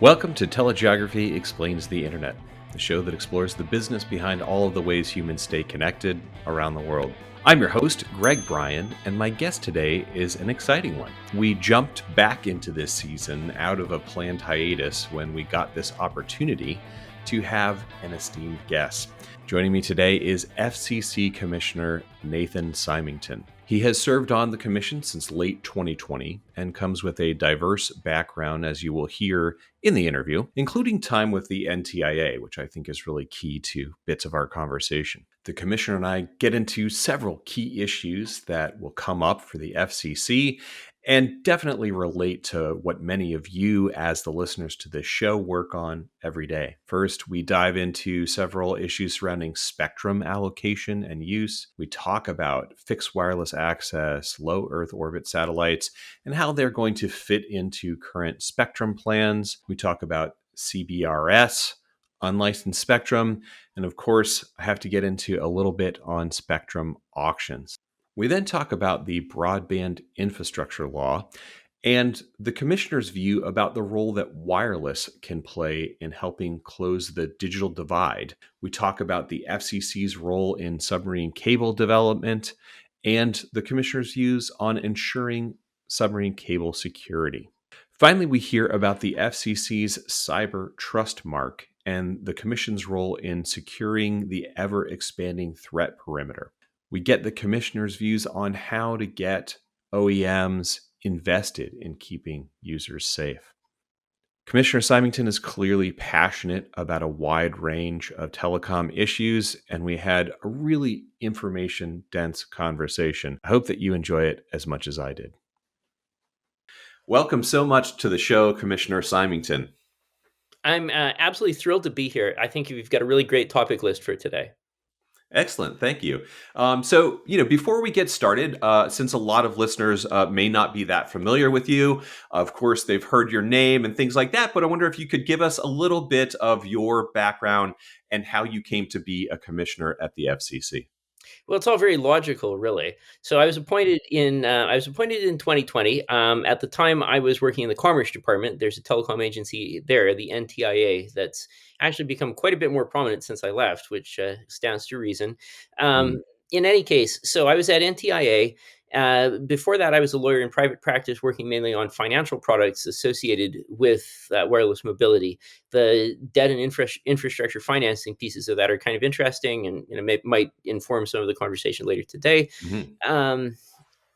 Welcome to TeleGeography Explains the Internet, the show that explores the business behind all of the ways humans stay connected around the world. I'm your host, Bryan, and my guest today is an exciting one. We jumped back into this season out of a planned hiatus when we got this opportunity to have an esteemed guest. Joining me today is FCC Commissioner Nathan Simington. He has served on the commission since late 2020 and comes with a diverse background, as you will hear in the interview, including time with the NTIA, which I think is really key to bits of our conversation. The commissioner and I get into several key issues that will come up for the FCC and definitely relate to what many of you as the listeners to this show work on every day. First, we dive into several issues surrounding spectrum allocation and use. We talk about fixed wireless access, low Earth orbit satellites, and how they're going to fit into current spectrum plans. We talk about CBRS, unlicensed spectrum, and of course, I have to get into a little bit on spectrum auctions. We then talk about the broadband infrastructure law and the commissioner's view about the role that wireless can play in helping close the digital divide. We talk about the FCC's role in submarine cable development and the commissioner's views on ensuring submarine cable security. Finally, we hear about the FCC's cyber trust mark and the commission's role in securing the ever-expanding threat perimeter. We get the commissioner's views on how to get OEMs invested in keeping users safe. Commissioner Simington is clearly passionate about a wide range of telecom issues, and we had a really information-dense conversation. I hope that you enjoy it as much as I did. Welcome so much to the show, Commissioner Simington. I'm absolutely thrilled to be here. I think you've got a really great topic list for today. Excellent. Thank you. Before we get started, since a lot of listeners may not be that familiar with you, of course, they've heard your name and things like that, but I wonder if you could give us a little bit of your background and how you came to be a commissioner at the FCC. Well, it's all very logical, really. So I was appointed in 2020. At the time, I was working in the Commerce Department. There's a telecom agency there, the NTIA, that's actually become quite a bit more prominent since I left, which stands to reason. In any case, so I was at NTIA. Before that, I was a lawyer in private practice, working mainly on financial products associated with wireless mobility. The debt and infrastructure financing pieces of that are kind of interesting, and might inform some of the conversation later today.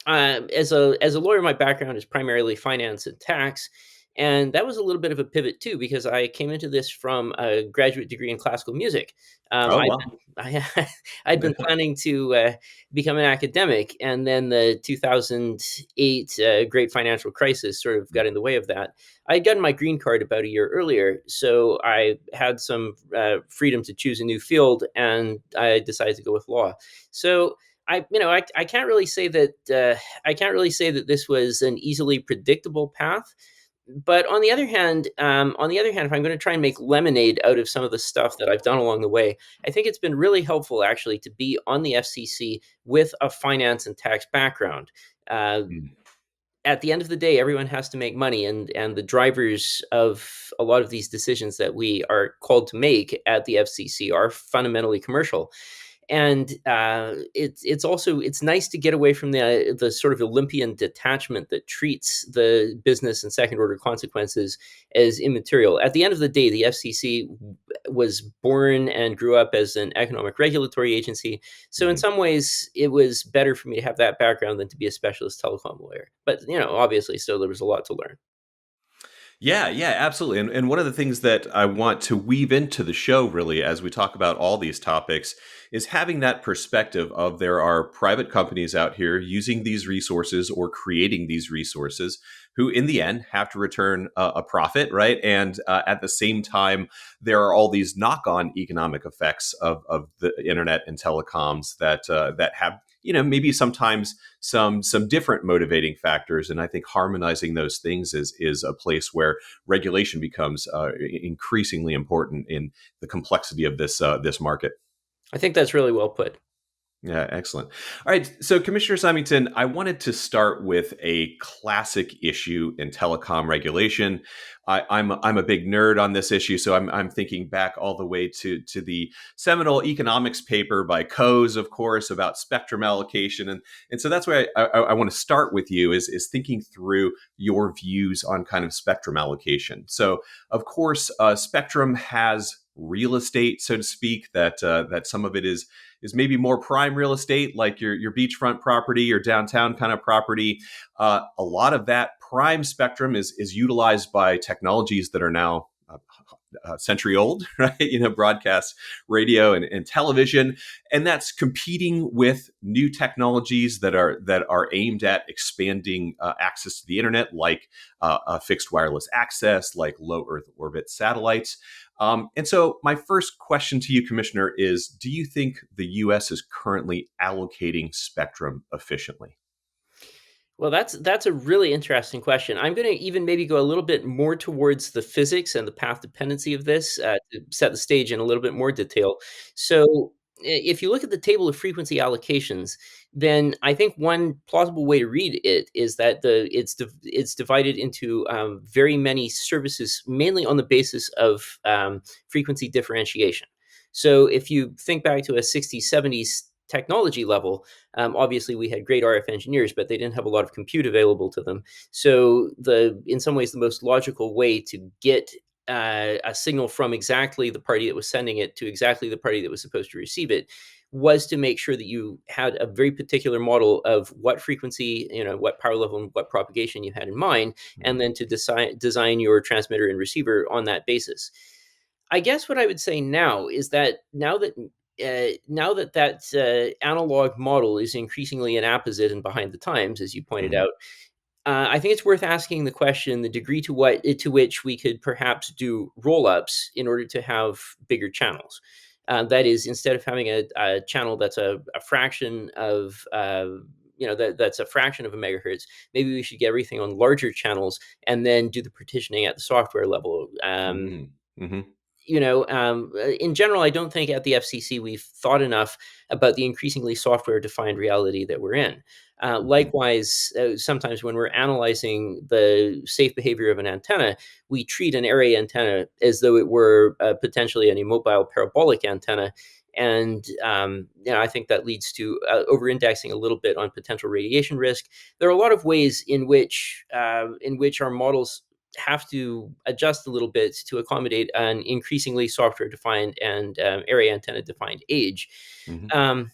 As a lawyer, my background is primarily finance and tax. And that was a little bit of a pivot too, because I came into this from a graduate degree in classical music. Wow. I'd been planning to become an academic, and then the 2008 great financial crisis sort of got in the way of that. I had gotten my green card about a year earlier, so I had some freedom to choose a new field, and I decided to go with law. So I can't really say that this was an easily predictable path. But on the other hand, if I'm going to try and make lemonade out of some of the stuff that I've done along the way, I think it's been really helpful actually to be on the FCC with a finance and tax background. At the end of the day, everyone has to make money, and the drivers of a lot of these decisions that we are called to make at the FCC are fundamentally commercial. And it's nice to get away from the sort of Olympian detachment that treats the business and second order consequences as immaterial. At the end of the day, the FCC was born and grew up as an economic regulatory agency. So in some ways, it was better for me to have that background than to be a specialist telecom lawyer. But obviously, still there was a lot to learn. Yeah, absolutely. And one of the things that I want to weave into the show, really, as we talk about all these topics, is having that perspective of there are private companies out here using these resources or creating these resources who, in the end, have to return a profit, right? And at the same time, there are all these knock-on economic effects of the internet and telecoms that have maybe sometimes some different motivating factors. And I think harmonizing those things is a place where regulation becomes increasingly important in the complexity of this market. I think that's really well put. Yeah, excellent. All right, so Commissioner Simington, I wanted to start with a classic issue in telecom regulation. I'm a big nerd on this issue, so I'm thinking back all the way to the seminal economics paper by Coase, of course, about spectrum allocation, and so that's why I want to start with you is thinking through your views on kind of spectrum allocation. So, of course, spectrum has real estate, so to speak, that some of it is maybe more prime real estate, like your beachfront property or downtown kind of property. A lot of that prime spectrum is utilized by technologies that are now a century old, right? Broadcast radio and television, and that's competing with new technologies that are aimed at expanding access to the internet, like fixed wireless access, like low Earth orbit satellites. And so, my first question to you, Commissioner, is: do you think the U.S. is currently allocating spectrum efficiently? Well, that's a really interesting question. I'm going to even maybe go a little bit more towards the physics and the path dependency of this to set the stage in a little bit more detail. So, if you look at the table of frequency allocations, then I think one plausible way to read it is that it's divided into very many services, mainly on the basis of frequency differentiation. So, if you think back to a 60s, 70s technology level, obviously, we had great RF engineers, but they didn't have a lot of compute available to them. So, in some ways, the most logical way to get a signal from exactly the party that was sending it to exactly the party that was supposed to receive it was to make sure that you had a very particular model of what frequency, what power level and what propagation you had in mind, and then to design your transmitter and receiver on that basis. I guess what I would say now is that that analog model is increasingly an apposite and behind the times, as you pointed Mhm. out, I think it's worth asking the question: the degree to which we could perhaps do roll-ups in order to have bigger channels. That is, instead of having a channel that's a fraction of that's a fraction of a megahertz, maybe we should get everything on larger channels and then do the partitioning at the software level. Mm. Mhm. In general, I don't think at the FCC we've thought enough about the increasingly software-defined reality that we're in. Mhm. Likewise, sometimes when we're analyzing the safe behavior of an antenna, we treat an area antenna as though it were potentially an immobile parabolic antenna. And I think that leads to over-indexing a little bit on potential radiation risk. There are a lot of ways in which our models have to adjust a little bit to accommodate an increasingly software defined and area antenna defined age. Mhm. Um,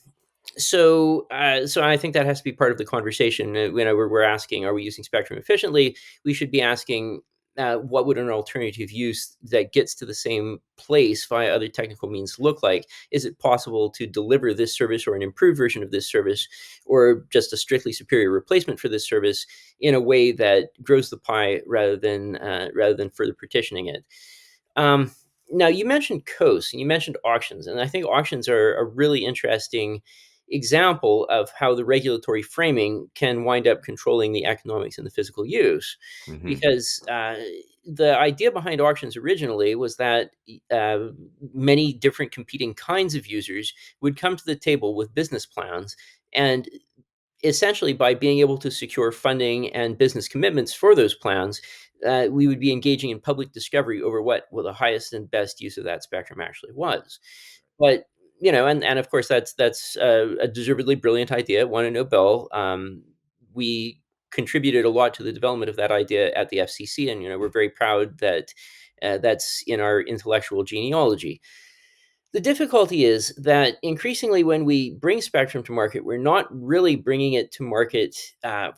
so I think that has to be part of the conversation. Whenever we're asking, are we using spectrum efficiently? We should be asking, what would an alternative use that gets to the same place via other technical means look like? Is it possible to deliver this service or an improved version of this service, or just a strictly superior replacement for this service in a way that grows the pie rather than further partitioning it? Um, Now, you mentioned coasts and you mentioned auctions, and I think auctions are a really interesting example of how the regulatory framing can wind up controlling the economics and the physical use. Mhm. Because the idea behind auctions originally was that uh, many different competing kinds of users would come to the table with business plans, and essentially by being able to secure funding and business commitments for those plans, we would be engaging in public discovery over what well, the highest and best use of that spectrum actually was. But and of course that's a deservedly brilliant idea. It won a Nobel. We contributed a lot to the development of that idea at the FCC, and we're very proud that that's in our intellectual genealogy. The difficulty is that increasingly, when we bring spectrum to market, we're not really bringing it to market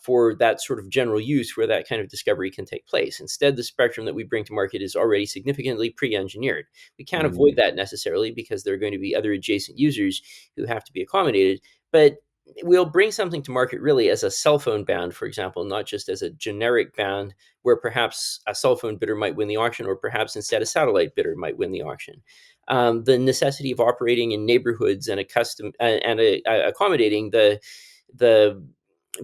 for that sort of general use where that kind of discovery can take place. Instead, the spectrum that we bring to market is already significantly pre engineered. We can't avoid Mm. that necessarily because there are going to be other adjacent users who have to be accommodated. But we'll bring something to market really as a cell phone band, for example, not just as a generic band where perhaps a cell phone bidder might win the auction, or perhaps instead a satellite bidder might win the auction. The necessity of operating in neighborhoods and accommodating the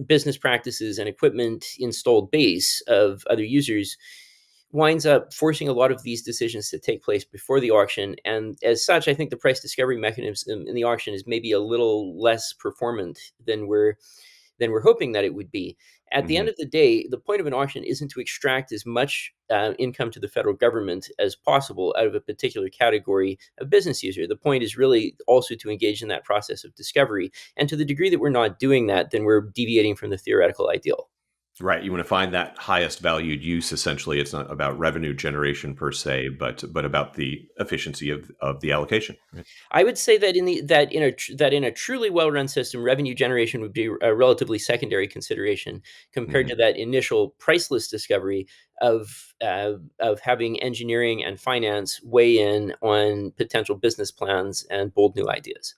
business practices and equipment installed base of other users winds up forcing a lot of these decisions to take place before the auction. And as such, I think the price discovery mechanism in the auction is maybe a little less performant than we're hoping that it would be. At the end Hmm. of the day, the point of an auction isn't to extract as much income to the federal government as possible out of a particular category of business user. The point is really also to engage in that process of discovery. And to the degree that we're not doing that, then we're deviating from the theoretical ideal. Right. You want to find that highest valued use. Essentially, it's not about revenue generation per se, but about the efficiency of the allocation. Right. I would say that that in a truly well-run system, revenue generation would be a relatively secondary consideration compared Hmm. to that initial priceless discovery of having engineering and finance weigh in on potential business plans and bold new ideas.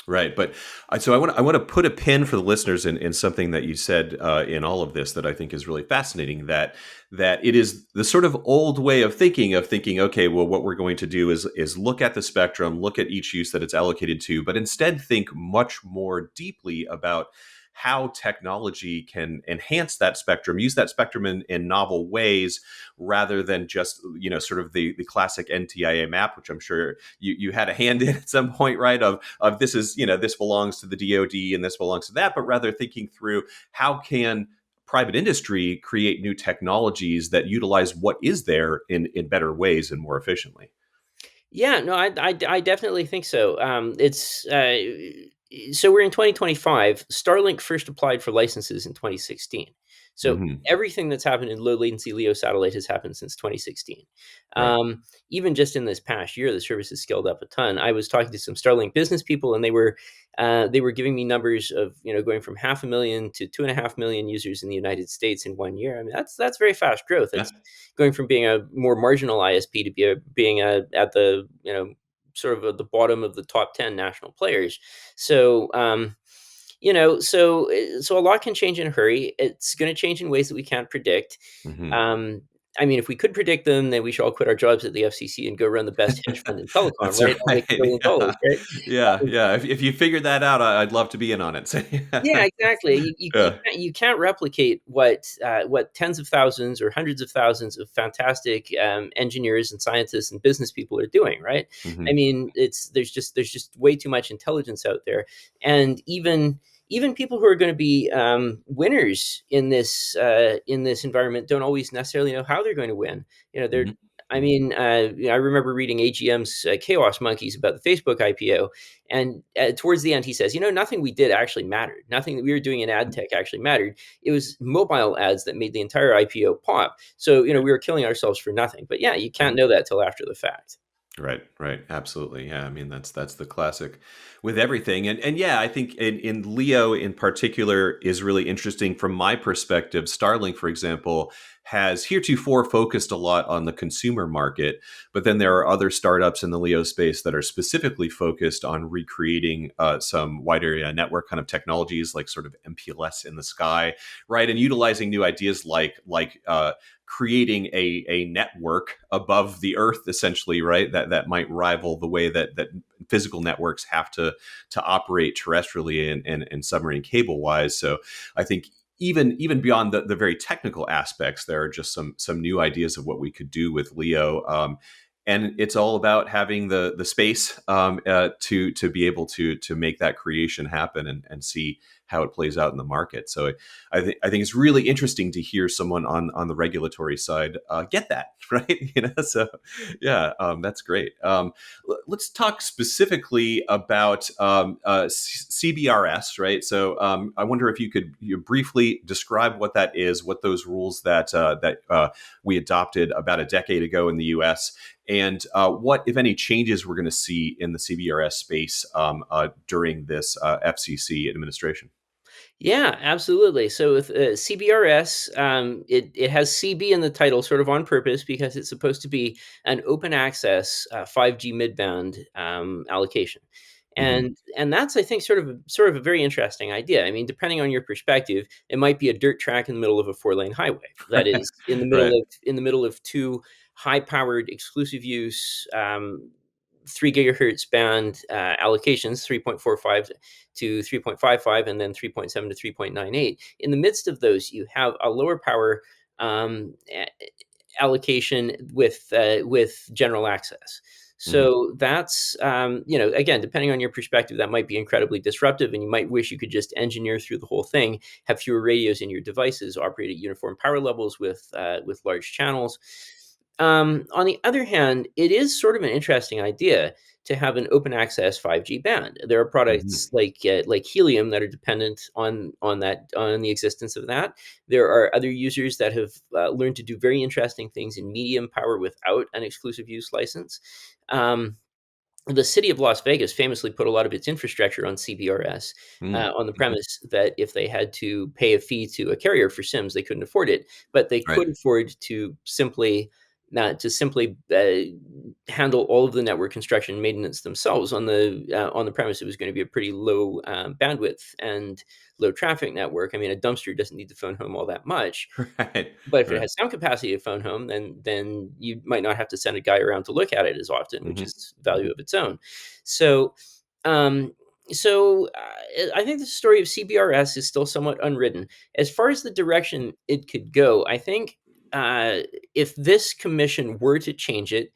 Right, but so I want to put a pin for the listeners in something that you said in all of this that I think is really fascinating. That it is the sort of old way of thinking okay, well, what we're going to do is look at the spectrum, look at each use that it's allocated to, but instead think much more deeply about how technology can enhance that spectrum, use that spectrum in novel ways, rather than just sort of the classic NTIA map, which I'm sure you had a hand in at some point, right? Of this is this belongs to the DoD and this belongs to that, but rather thinking through how can private industry create new technologies that utilize what is there in better ways and more efficiently. Yeah, no, I definitely think so. It's so we're in 2025. Starlink first applied for licenses in 2016. So Hmm. everything that's happened in low latency LEO satellite has happened since 2016. Right. Even just in this past year, the service has scaled up a ton. I was talking to some Starlink business people, and they were giving me numbers of going from 500,000 to 2.5 million users in the United States in 1 year. I mean, that's very fast growth. Yeah. That's going from being a more marginal ISP to being at the sort of at the bottom of the top 10 national players. So so a lot can change in a hurry. It's going to change in ways that we can't predict. Hmm. Um, I mean, if we could predict them, then we should all quit our jobs at the FCC and go run the best hedge fund in telecom, That's right? I'll right. make $1 billion, Yeah. right? Yeah. Yeah. If you figured that out, I'd love to be in on it. So, Yeah, yeah. exactly. Yeah. You can't replicate what tens of thousands or hundreds of thousands of fantastic engineers and scientists and business people are doing, right? I Hmm. mean, it's there's just way too much intelligence out there, and even people who are going to be winners in this environment don't always necessarily know how they're going to win. They're Hmm. I mean, I remember reading AGM's Chaos Monkeys about the Facebook IPO, and towards the end, he says, nothing we did actually mattered. Nothing that we were doing in ad tech actually mattered. It was mobile ads that made the entire IPO pop. So, we were killing ourselves for nothing. But yeah, you can't know that till after the fact. Right, right, absolutely. Yeah, I mean that's the classic with everything, and yeah, I think in Leo in particular is really interesting from my perspective. Starlink, for example, has heretofore focused a lot on the consumer market, but then there are other startups in the Leo space that are specifically focused on recreating some wide area network kind of technologies, like sort of MPLS in the sky, right, and utilizing new ideas like creating a network above the earth, essentially, right, that might rival the way that physical networks have to operate terrestrially and submarine cable wise. So I think even beyond the very technical aspects, there are just some new ideas of what we could do with Leo. And it's all about having the space to be able to make that creation happen and see how it plays out in the market. So I think it's really interesting to hear someone on the regulatory side get that right. So yeah, that's great. Let's talk specifically about CBRS, right? So I wonder if you briefly describe what that is, what those rules that we adopted about a decade ago in the U.S. and what, if any, changes we're going to see in the CBRS space during this FCC administration. Yeah, absolutely. So with CBRS, it has CB in the title, sort of on purpose, because it's supposed to be an open access 5G midband allocation, Hmm. and that's, I think, sort of a very interesting idea. I mean, depending on your perspective, it might be a dirt track in the middle of a 4-lane highway that is Right. in the middle of two high powered exclusive use 3 gigahertz band allocations, 3.45 to 3.55, and then 3.7 to 3.98. In the midst of those, you have a lower power um, allocation with general access. Hmm. So that's again, depending on your perspective, that might be incredibly disruptive, and you might wish you could just engineer through the whole thing, have fewer radios in your devices, operate at uniform power levels with large channels. On the other hand, it is sort of an interesting idea to have an open access 5G band. There are Hmm. products like Helium that are dependent on the existence of that. There are other users that have learned to do very interesting things in medium power without an exclusive use license. Um, the city of Las Vegas famously put a lot of its infrastructure on CBRS, Hmm. on the Hmm. premise that if they had to pay a fee to a carrier for SIMs, they couldn't afford it, but they Right. could afford to simply handle all of the network construction and maintenance themselves on the premise it was going to be a pretty low bandwidth and low traffic network. I mean, a dumpster doesn't need to phone home all that much, Right. but if it Right. has some capacity to phone home, then you might not have to send a guy around to look at it as often, which Hmm. is Hmm. value of its own. So, um, I think the story of CBRS is still somewhat unwritten. As far as the direction it could go, I think uh, if this commission were to change it,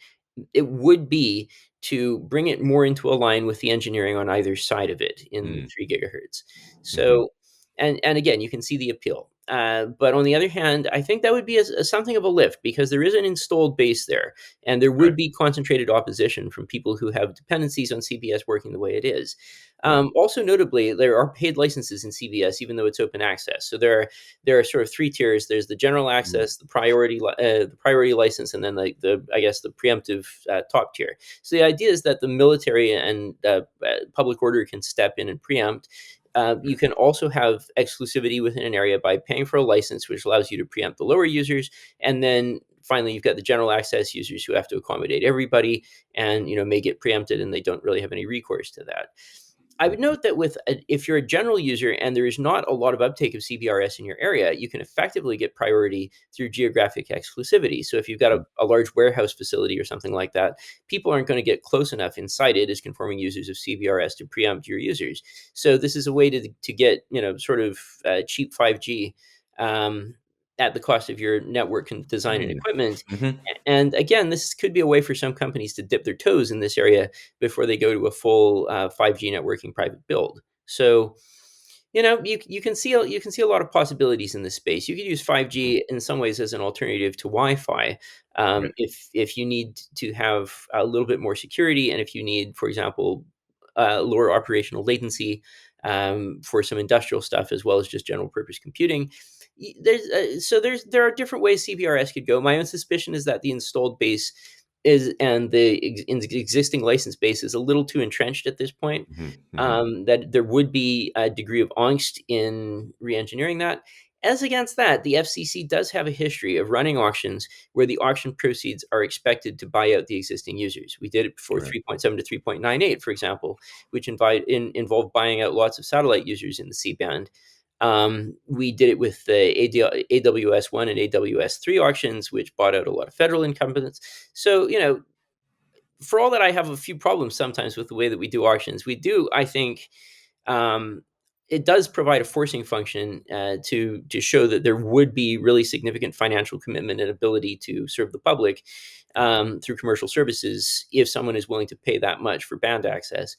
it would be to bring it more into a line with the engineering on either side of it in Hmm. 3 gigahertz. Hmm. So, and again, you can see the appeal. But on the other hand, I think that would be something of a lift because there is an installed base there, and there would Right. be concentrated opposition from people who have dependencies on CBS working the way it is. Right. Also, notably, there are paid licenses in CBS, even though it's open access. So there are sort of three tiers. There's the general Mm. access, the priority license, and then the I guess the preemptive top tier. So the idea is that the military and public order can step in and preempt. You Right. can also have exclusivity within an area by paying for a license, which allows you to preempt the lower users, and then finally you've got the general access users who have to accommodate everybody and may get preempted and they don't really have any recourse to that. I would Mhm. note that if you're a general user and there is not a lot of uptake of CBRS in your area, you can effectively get priority through geographic exclusivity. So if you've got Mm. a large warehouse facility or something like that, people aren't going to get close enough inside it as conforming users of CBRS to preempt your users. So this is a way to get sort of cheap 5G. At the cost of your network and design and Mm. equipment. Mhm. And again, this could be a way for some companies to dip their toes in this area before they go to a full 5G networking private build. So, you can see a lot of possibilities in this space. You could use Mm. 5G in some ways as an alternative to Wi-Fi, Right. if you need to have a little bit more security, and if you need, for example, lower operational latency for some industrial stuff as well as just general purpose computing. There are different ways CBRS could go. My own suspicion is that the installed base and existing license base is a little too entrenched at this point. Mhm. Mhm. That there would be a degree of angst in re-engineering that. As against that, the FCC does have a history of running auctions where the auction proceeds are expected to buy out the existing users. We did it for Right. 3.7 to 3.98, for example, which involved buying out lots of satellite users in the C band. We did it with the AWS-1 and AWS-3 auctions, which bought out a lot of federal incumbents. So, for all that I have a few problems sometimes with the way that we do auctions, we do, I think, um, it does provide a forcing function to show that there would be really significant financial commitment and ability to serve the public through commercial services if someone is willing to pay that much for band access.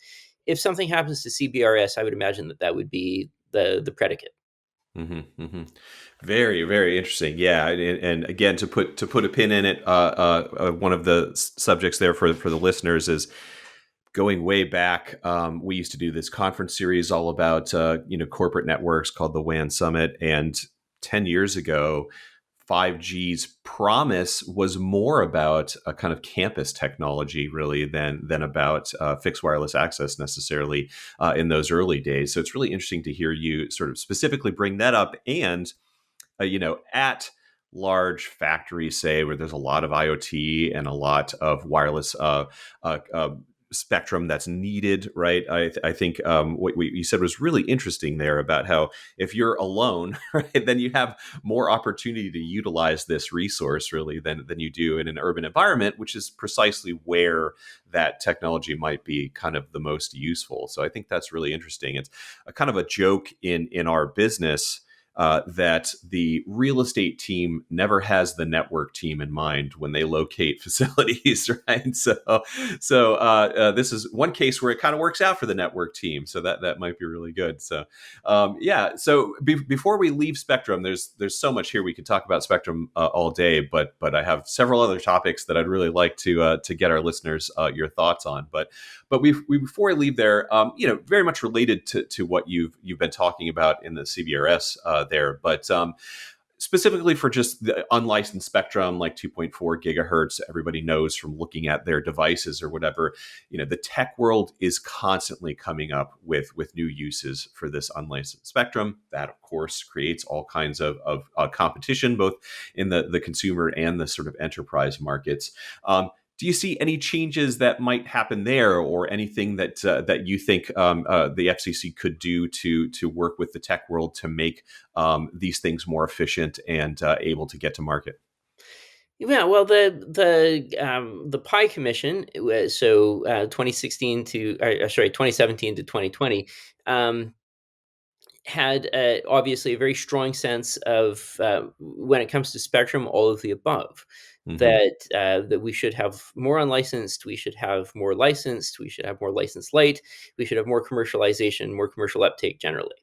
If something happens to CBRS, I would imagine that would be the predicate. Mhm. Mhm. Very, very interesting. Yeah, and again, to put a pin in it, one of the subjects there for the listeners is going way back. We used to do this conference series all about corporate networks called the WAN Summit, and 10 years ago, 5G's promise was more about a kind of campus technology, really, than about fixed wireless access necessarily in those early days. So it's really interesting to hear you sort of specifically bring that up, and at large factories, say, where there's a lot of IoT and a lot of wireless spectrum that's needed, right? I think what you said was really interesting there about how if you're alone, right, then you have more opportunity to utilize this resource really than you do in an urban environment, which is precisely where that technology might be kind of the most useful. So I think that's really interesting. It's a kind of a joke in our business. that the real estate team never has the network team in mind when they locate facilities, right? So this is one case where it kind of works out for the network team. So that might be really good. So yeah. So before we leave Spectrum, there's so much here we could talk about Spectrum all day, but I have several other topics that I'd really like to get our listeners your thoughts on. But before I leave there, very much related to what you've been talking about in the CBRS there, but specifically for just the unlicensed spectrum like 2.4 gigahertz, everybody knows from looking at their devices or whatever, the tech world is constantly coming up with new uses for this unlicensed spectrum. That, of course, creates all kinds of competition, both in the consumer and the sort of enterprise markets. Do you see any changes that might happen there, or anything that you think the FCC could do to work with the tech world to make these things more efficient and able to get to market? Yeah, well, the Pi Commission, 2016 to, 2017 to 2020, um, had obviously a very strong sense of, when it comes to spectrum, all of the above. Hmm. That we should have more unlicensed, we should have more licensed, we should have more licensed light, we should have more commercialization, more commercial uptake generally.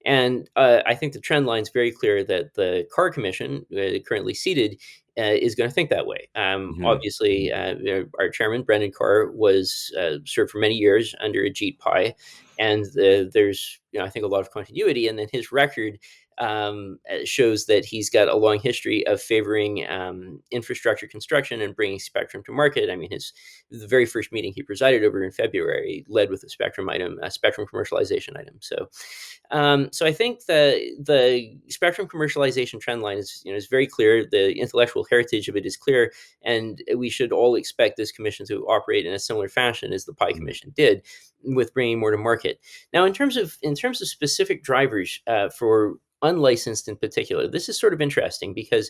And I think the trend line is very clear that the Carr Commission, currently seated, is going to think that way. Hmm. Obviously, our chairman, Brendan Carr, was served for many years under Ajit Pai, and there's, I think, a lot of continuity. And then his record shows that he's got a long history of favoring infrastructure construction and bringing spectrum to market. I mean, the very first meeting he presided over in February led with a spectrum item, a spectrum commercialization item. So I think the spectrum commercialization trend line is very clear. The intellectual heritage of it is clear, and we should all expect this commission to operate in a similar fashion as the Pi Commission did, with bringing more to market. Now, in terms of specific drivers for unlicensed in particular, this is sort of interesting because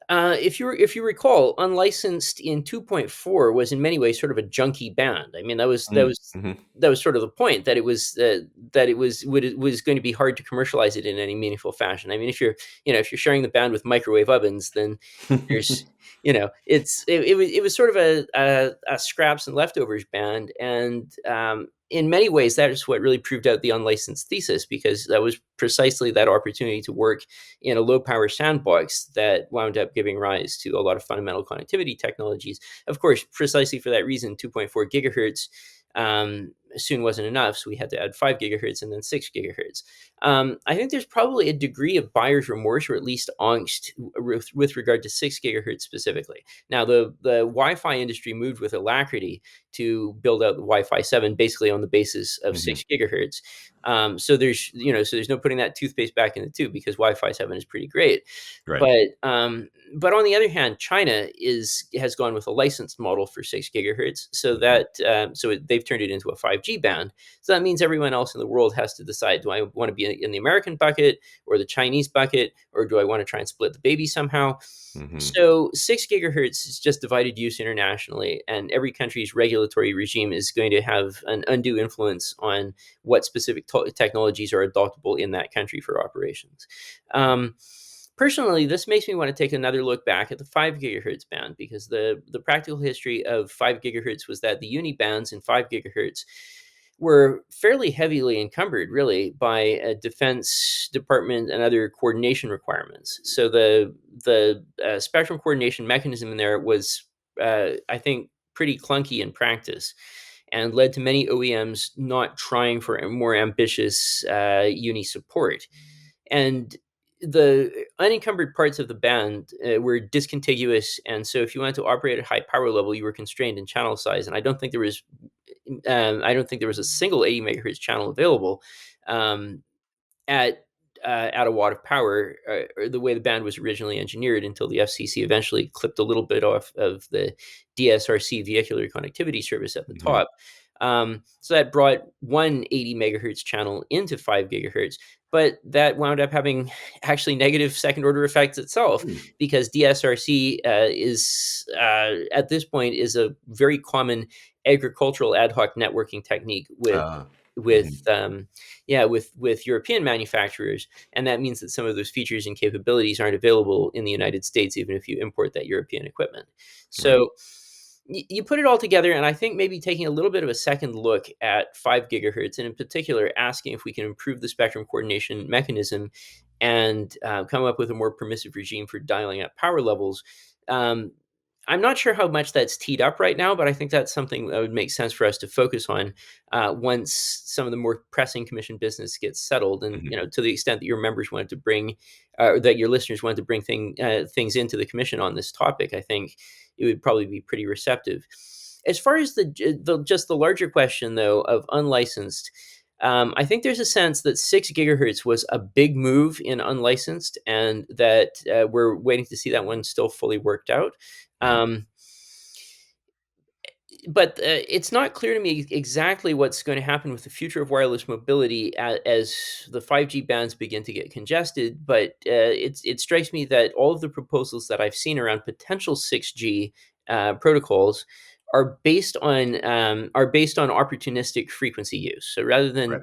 if you recall, unlicensed in 2.4 was in many ways sort of a junky band. I mean, that was that was Hmm. that was sort of the point, that it was going to be hard to commercialize it in any meaningful fashion. I mean, if you're sharing the band with microwave ovens, then there's it was sort of a scraps and leftovers band, and in many ways that is what really proved out the unlicensed thesis, because that was precisely that opportunity to work in a low power sandbox that wound up giving rise to a lot of fundamental connectivity technologies. Of course, precisely for that reason, 2.4 gigahertz soon wasn't enough, so we had to add 5 gigahertz and then 6 gigahertz. I think there's probably a degree of buyer's remorse, or at least angst, with regard to 6 gigahertz specifically. Now, the Wi-Fi industry moved with alacrity to build out the Wi-Fi 7 basically on the basis of Hmm. 6 gigahertz. So there's no putting that toothpaste back in the tube, because Wi-Fi 7 is pretty great. Right. But on the other hand, China has gone with a licensed model for 6 gigahertz, they've turned it into a 5G band. So that means everyone else in the world has to decide: do I want to be in the American bucket or the Chinese bucket, or do I want to try and split the baby somehow? Hmm. So 6 gigahertz is just divided use internationally, and every country's regulatory regime is going to have an undue influence on what specific technologies are adoptable in that country for operations. Um, Personally, this makes me want to take another look back at the 5 gigahertz band, because the practical history of 5 gigahertz was that the uni bands in 5 gigahertz were fairly heavily encumbered, really, by a defense department and other coordination requirements. So the spectrum coordination mechanism in there was, I think, pretty clunky in practice, and led to many OEMs not trying for a more ambitious uni support. And the unencumbered parts of the band were discontiguous, and so if you wanted to operate at high power level, you were constrained in channel size. And I don't think there was a single 80 megahertz channel available um, at at a watt of power, or the way the band was originally engineered, until the FCC eventually clipped a little bit off of the DSRC vehicular connectivity service at the Hmm. top. So that brought one 80 megahertz channel into 5 gigahertz, but that wound up having actually negative second order effects itself, because DSRC is at this point is a very common agricultural ad hoc networking technique with Hmm. with with European manufacturers, and that means that some of those features and capabilities aren't available in the United States, even if you import that European equipment. Right. So you put it all together, and I think maybe taking a little bit of a second look at 5 gigahertz, and in particular asking if we can improve the spectrum coordination mechanism and come up with a more permissive regime for dialing up power levels. Um, I'm not sure how much that's teed up right now, but I think that's something that would make sense for us to focus on once some of the more pressing commission business gets settled. And Hmm. to the extent that your members wanted to bring, that your listeners wanted to bring things into the commission on this topic, I think it would probably be pretty receptive. As far as the larger question though of unlicensed, I think there's a sense that 6 gigahertz was a big move in unlicensed, and that we're waiting to see that one still fully worked out. Hmm. Um, but it's not clear to me exactly what's going to happen with the future of wireless mobility as the 5G bands begin to get congested. But it strikes me that all of the proposals that I've seen around potential 6G protocols are based on opportunistic frequency use. So Right.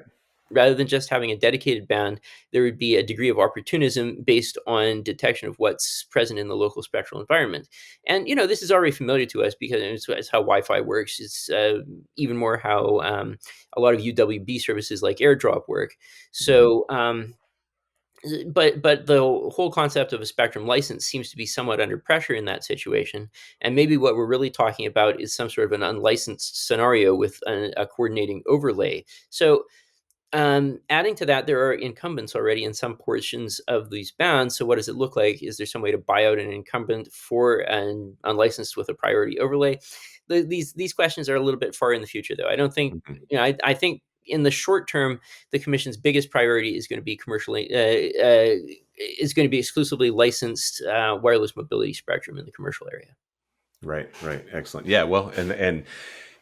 rather than just having a dedicated band, there would be a degree of opportunism based on detection of what's present in the local spectral environment. And this is already familiar to us because it's how Wi-Fi works. It's even more how a lot of UWB services like AirDrop work. Hmm. So, but the whole concept of a spectrum license seems to be somewhat under pressure in that situation. And maybe what we're really talking about is some sort of an unlicensed scenario with a coordinating overlay. So adding to that, there are incumbents already in some portions of these bands. So, what does it look like? Is there some way to buy out an incumbent for an unlicensed with a priority overlay? These questions are a little bit far in the future, though. I don't think Hmm. I think in the short term, the commission's biggest priority is going to be is going to be exclusively licensed wireless mobility spectrum in the commercial area. Right, right, excellent. Yeah, well, and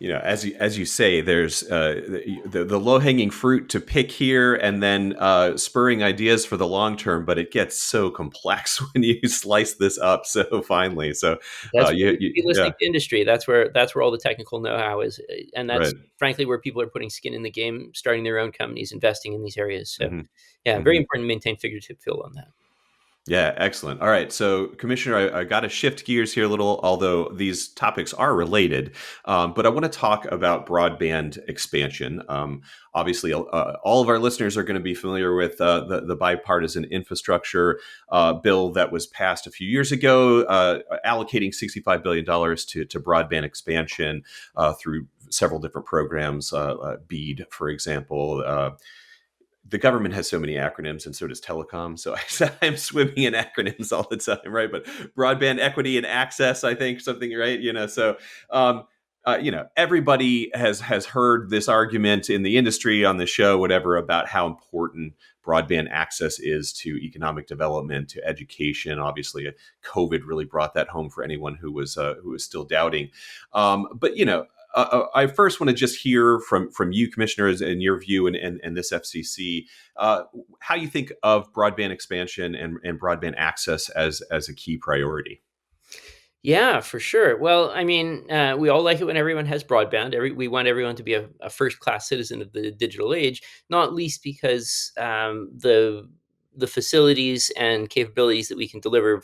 as you say, there's the low hanging fruit to pick here, and then spurring ideas for the long term. But it gets so complex when you slice this up so finely. So, That's where we should be yeah, listening to industry. That's where all the technical know-how is, and that's right. frankly where people are putting skin in the game, starting their own companies, investing in these areas. So, Hmm. yeah, very Hmm. important to maintain figurative fill on that. Yeah, excellent. All right. So, Commissioner, I got to shift gears here a little, although these topics are related. But I want to talk about broadband expansion. Obviously, all of our listeners are going to be familiar with the bipartisan infrastructure bill that was passed a few years ago, allocating $65 billion to broadband expansion through several different programs, BEAD, for example. The government has so many acronyms, and so does telecom. So I'm swimming in acronyms all the time, right? But broadband equity and access, I think something, right? So um, everybody has heard this argument in the industry, on the show, whatever, about how important broadband access is to economic development, to education. Obviously, COVID really brought that home for anyone who was still doubting. But I first want to just hear from you, commissioners, and your view and this FCC, how you think of broadband expansion and broadband access as a key priority. Yeah, for sure. Well, I mean, we all like it when everyone has broadband. We want everyone to be a first-class citizen of the digital age, not least because the facilities and capabilities that we can deliver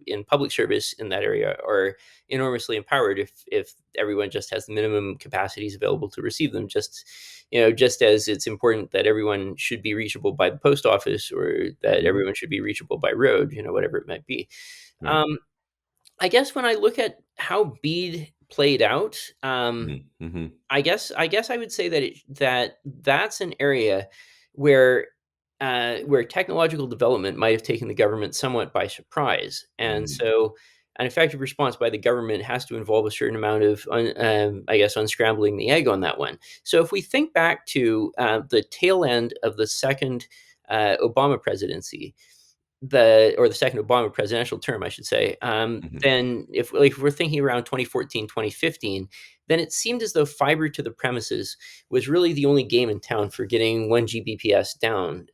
in public service in that area are enormously empowered if everyone just has the minimum capacities available to receive them. Just as it's important that everyone should be reachable by the post office, or that Hmm. everyone should be reachable by road, whatever it might be. Right. Um, I guess when I look at how BEAD played out, Hmm. I guess I would say that's an area where where technological development might have taken the government somewhat by surprise, and Hmm. so an effective response by the government has to involve a certain amount of, I guess, unscrambling the egg on that one. So if we think back to the tail end of the second Obama presidency, the second Obama presidential term, I should say, Hmm. then if we're thinking around 2014, 2015, then it seemed as though fiber to the premises was really the only game in town for getting 1 Gbps down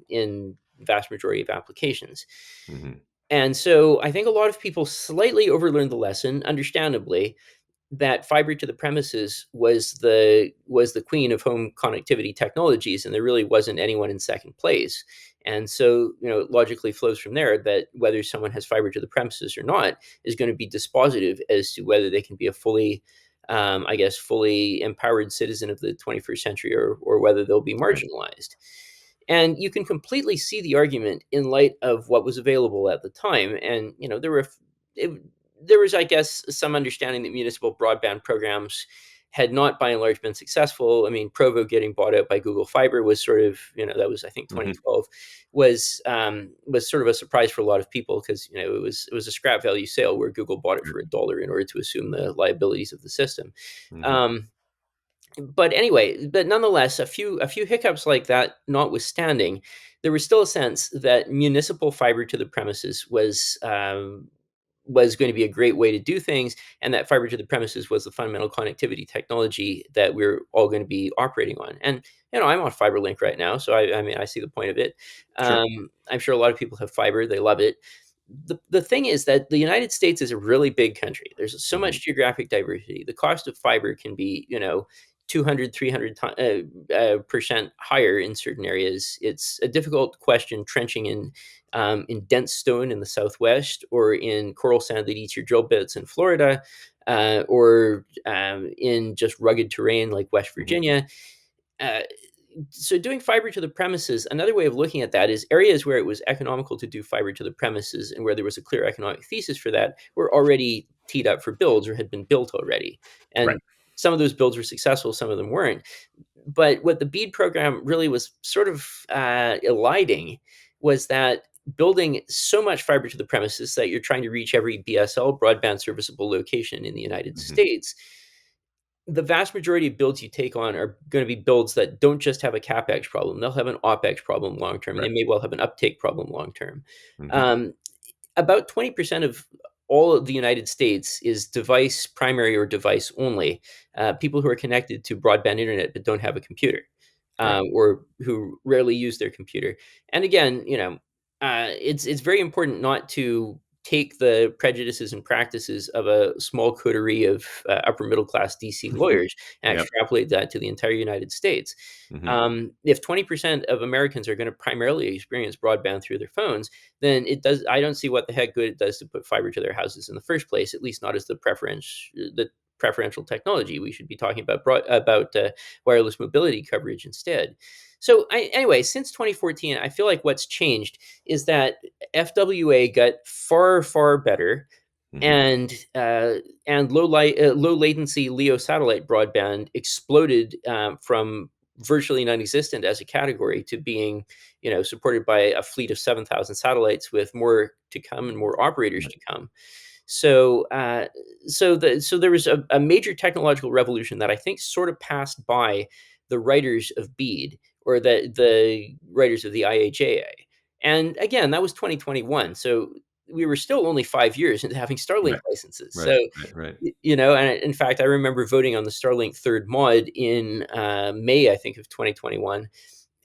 in vast majority of applications. Hmm. And so I think a lot of people slightly overlearned the lesson, understandably, that fiber to the premises was the queen of home connectivity technologies, and there really wasn't anyone in second place. And so, it logically flows from there that whether someone has fiber to the premises or not is going to be dispositive as to whether they can be a fully, I guess, fully empowered citizen of the 21st century, or whether they'll be Right. marginalized. And you can completely see the argument in light of what was available at the time. And it, there was, I guess, some understanding that municipal broadband programs had not, by and large, been successful. I mean, Provo getting bought out by Google Fiber was sort of, that was, I think, Hmm. 2012, was sort of a surprise for a lot of people, because it was a scrap value sale where Google bought it for $1 in order to assume the liabilities of the system. Hmm. Um, but anyway, but nonetheless, a few hiccups like that notwithstanding, there was still a sense that municipal fiber to the premises was going to be a great way to do things, and that fiber to the premises was the fundamental connectivity technology that we're all going to be operating on. And I'm on FiberLink right now, so I mean, I see the point of it. Sure. I'm sure a lot of people have fiber; they love it. The thing is that the United States is a really big country. There's so Hmm. much geographic diversity. The cost of fiber can be, 200, 300 percent higher in certain areas. It's a difficult question trenching in dense stone in the Southwest, or in coral sand that eats your drill bits in Florida, or in just rugged terrain like West Hmm. Virginia. Uh, so doing fiber to the premises, another way of looking at that is areas where it was economical to do fiber to the premises and where there was a clear economic thesis for that were already teed up for builds or had been built already. Right. And some of those builds were successful, some of them weren't. But what the BEAD program really was sort of eliding was that building so much fiber to the premises that you're trying to reach every BSL, broadband serviceable location in the United Hmm. States, the vast majority of builds you take on are going to be builds that don't just have a capex problem; they'll have an opex problem long term, and they Right. may well have an uptake problem long term. Hmm. Um, about 20% of all of the United States is device primary or device only. People who are connected to broadband internet but don't have a computer, Right. or who rarely use their computer. And again, it's very important not to take the prejudices and practices of a small coterie of upper middle class DC lawyers and Yep. extrapolate that to the entire United States. Hmm. If 20% of Americans are going to primarily experience broadband through their phones, then it does. I don't see what the heck good it does to put fiber to their houses in the first place. At least not as the preferential technology. We should be talking about wireless mobility coverage instead. So anyway, since 2014, I feel like what's changed is that FWA got far, far better, Hmm. and low latency LEO satellite broadband exploded, from virtually non-existent as a category to being, supported by a fleet of 7,000 satellites with more to come and more operators Right. to come. So, so there was a major technological revolution that I think sort of passed by the writers of BEAD, or the writers of the IHAA. And again, that was 2021. So we were still only 5 years into having Starlink Right. licenses. Right. So, Right. Right. and in fact, I remember voting on the Starlink third mod in May, I think, of 2021,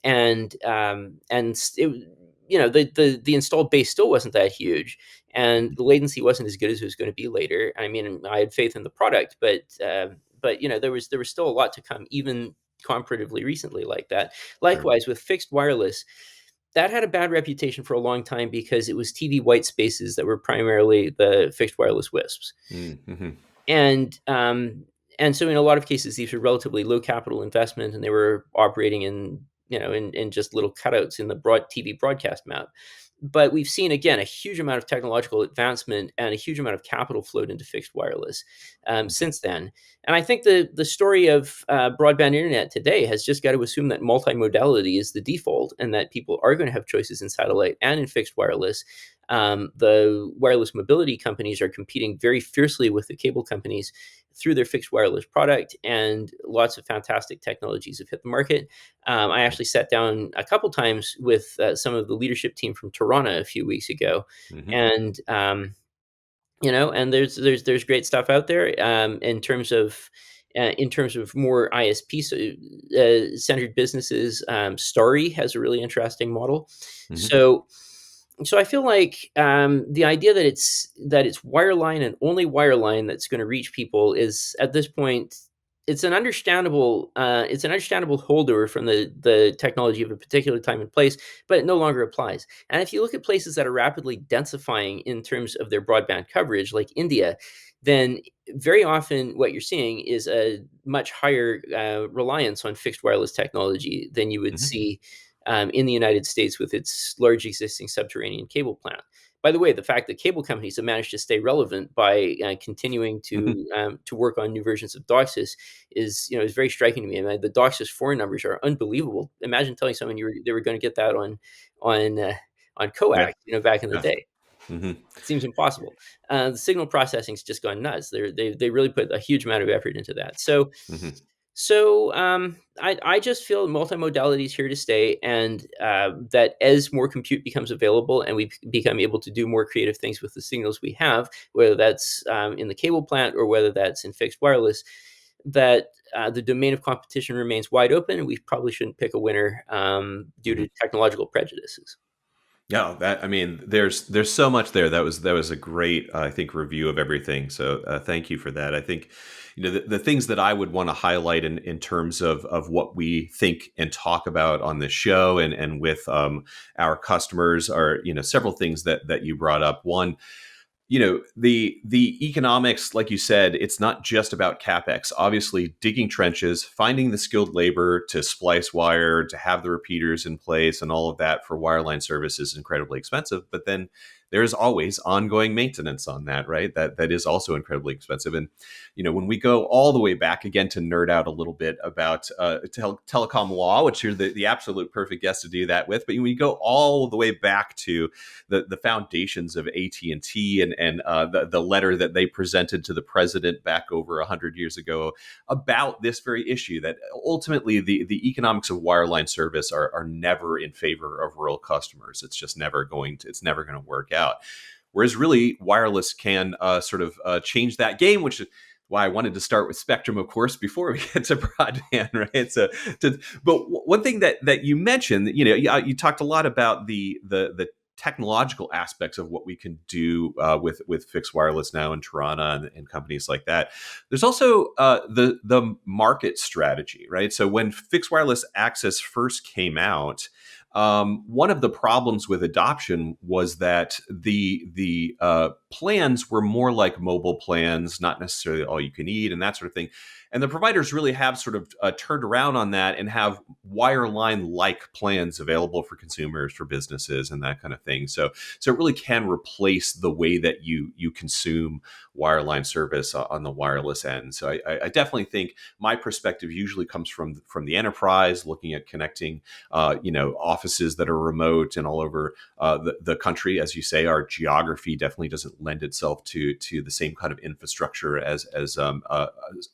and the installed base still wasn't that huge, and the latency wasn't as good as it was going to be later. I mean, I had faith in the product, but there was still a lot to come, even comparatively recently like that. Sure. Likewise with fixed wireless, that had a bad reputation for a long time because it was TV white spaces that were primarily the fixed wireless wisps. Mm-hmm. And so in a lot of cases, these were relatively low capital investment, and they were operating in just little cutouts in the broad TV broadcast map. But we've seen, again, a huge amount of technological advancement and a huge amount of capital flowed into fixed wireless Hmm. since then. And I think the story of broadband internet today has just got to assume that multimodality is the default, and that people are going to have choices in satellite and in fixed wireless. The wireless mobility companies are competing very fiercely with the cable companies through their fixed wireless product, and lots of fantastic technologies have hit the market. I actually sat down a couple times with some of the leadership team from Toronto a few weeks ago, Hmm. and and there's great stuff out there, in terms of more ISP centered businesses. Starry has a really interesting model. Hmm. So So I feel like the idea that it's wireline and only wireline that's going to reach people is at this point it's an understandable holdover from the technology of a particular time and place, but it no longer applies. And if you look at places that are rapidly densifying in terms of their broadband coverage, like India, then very often what you're seeing is a much higher reliance on fixed wireless technology than you would Hmm. see in the United States with its large existing subterranean cable plant. By the way, the fact that cable companies have managed to stay relevant by continuing to work on new versions of DOCSIS is very striking to me. I mean, the DOCSIS 4 numbers are unbelievable. Imagine telling someone they were going to get that on on Yeah. coax, back in the Yeah. day. Hmm. It seems impossible. The signal processing's just gone nuts. They really put a huge amount of effort into that. Hmm. I just feel multimodality is here to stay, and that as more compute becomes available and we become able to do more creative things with the signals we have, whether that's in the cable plant or whether that's in fixed wireless, that the domain of competition remains wide open, and we probably shouldn't pick a winner due Hmm. to technological prejudices. Yeah, that I mean, there's so much there. That was a great, I think, review of everything. So thank you for that. I think, the things that I would want to highlight in terms of what we think and talk about on this show and with our customers are, several things that you brought up. One, the economics, like you said, it's not just about capex. Obviously, digging trenches, finding the skilled labor to splice wire, to have the repeaters in place, and all of that for wireline service is incredibly expensive. But then there's always ongoing maintenance on that, right? That is also incredibly expensive. And when we go all the way back again to nerd out a little bit about telecom law, which you're the absolute perfect guest to do that with, but when we go all the way back to the foundations of AT&T and the letter that they presented to the president back over 100 years ago about this very issue, that ultimately the economics of wireline service are never in favor of rural customers. It's just never going to work out. Whereas really wireless can sort of change that game, which is why I wanted to start with Spectrum, of course, before we get to broadband, right? But one thing that you mentioned, you talked a lot about the technological aspects of what we can do with fixed wireless now in Toronto and companies like that. There's also the market strategy, right? So when fixed wireless access first came out, one of the problems with adoption was that the plans were more like mobile plans, not necessarily all you can eat and that sort of thing. And the providers really have sort of turned around on that and have wireline-like plans available for consumers, for businesses, and that kind of thing. So it really can replace the way that you consume wireline service on the wireless end. So I definitely think my perspective usually comes from the enterprise, looking at connecting offices that are remote and all over the country. As you say, our geography definitely doesn't lend itself to the same kind of infrastructure as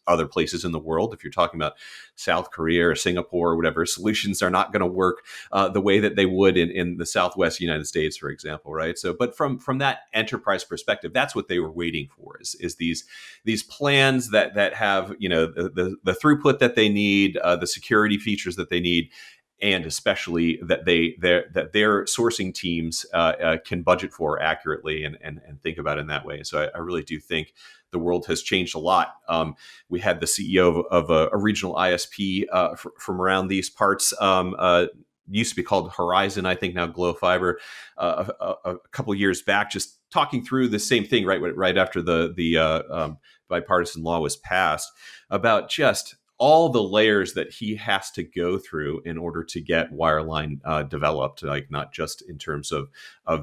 other places in the world. If you're talking about South Korea or Singapore or whatever, solutions are not going to work the way that they would in the Southwest United States, for example, right? So, but from that enterprise perspective, that's what they were waiting for is these plans that have the throughput that they need, the security features that they need, and especially that their sourcing teams can budget for accurately and think about it in that way. So I really do think the world has changed a lot. We had the CEO of a regional ISP from around these parts. Used to be called Horizon, I think now Glow Fiber, a couple of years back, just talking through the same thing right after the bipartisan law was passed, about just all the layers that he has to go through in order to get wireline developed, like not just in terms of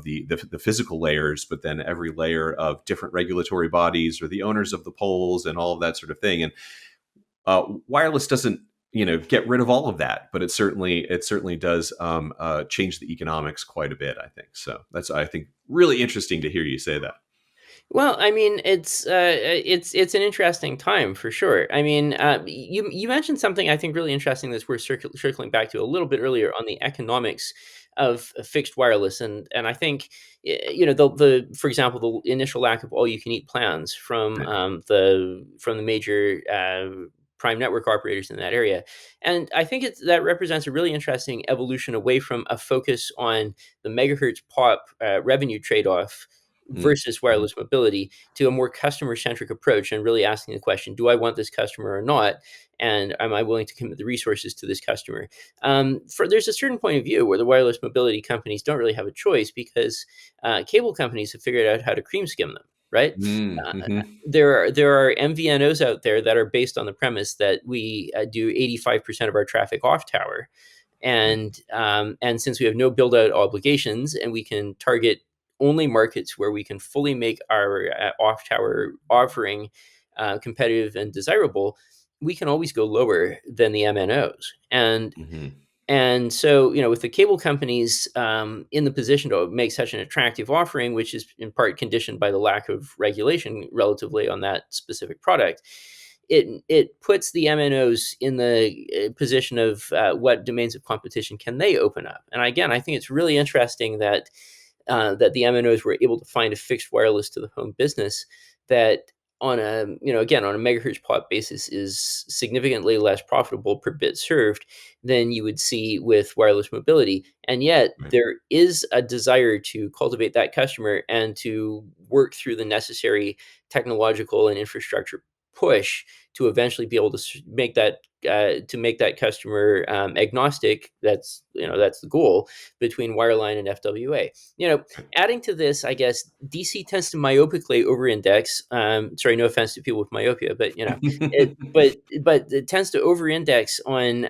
the physical layers, but then every layer of different regulatory bodies or the owners of the poles and all of that sort of thing. And wireless doesn't get rid of all of that, but it certainly does change the economics quite a bit, I think. So that's, I think, really interesting to hear you say that. Well, I mean, it's an interesting time for sure. I mean, you mentioned something I think really interesting that's worth circling back to a little bit earlier on the economics of fixed wireless, and I think the for example the initial lack of all you can eat plans from Yeah. the major prime network operators in that area. And I think that represents a really interesting evolution away from a focus on the megahertz pop revenue trade-off versus Mm-hmm. wireless mobility to a more customer-centric approach, and really asking the question, do I want this customer or not? And am I willing to commit the resources to this customer? There's a certain point of view where the wireless mobility companies don't really have a choice, because cable companies have figured out how to cream skim them, right? Uh, Mm-hmm. there are MVNOs out there that are based on the premise that we do 85% of our traffic off tower, and since we have no build out obligations and we can target only markets where we can fully make our off tower offering competitive and desirable, we can always go lower than the MNOs. Mm-hmm. And so, with the cable companies in the position to make such an attractive offering, which is in part conditioned by the lack of regulation relatively on that specific product, it puts the MNOs in the position of what domains of competition can they open up. And again, I think it's really interesting that the MNOs were able to find a fixed wireless to the home business that on a again on a megahertz pop basis is significantly less profitable per bit served than you would see with wireless mobility. And yet Right. there is a desire to cultivate that customer and to work through the necessary technological and infrastructure push to eventually be able to make that customer agnostic. That's the goal between wireline and FWA. Adding to this, I guess DC tends to myopically over-index. Sorry, no offense to people with myopia, but it tends to over-index on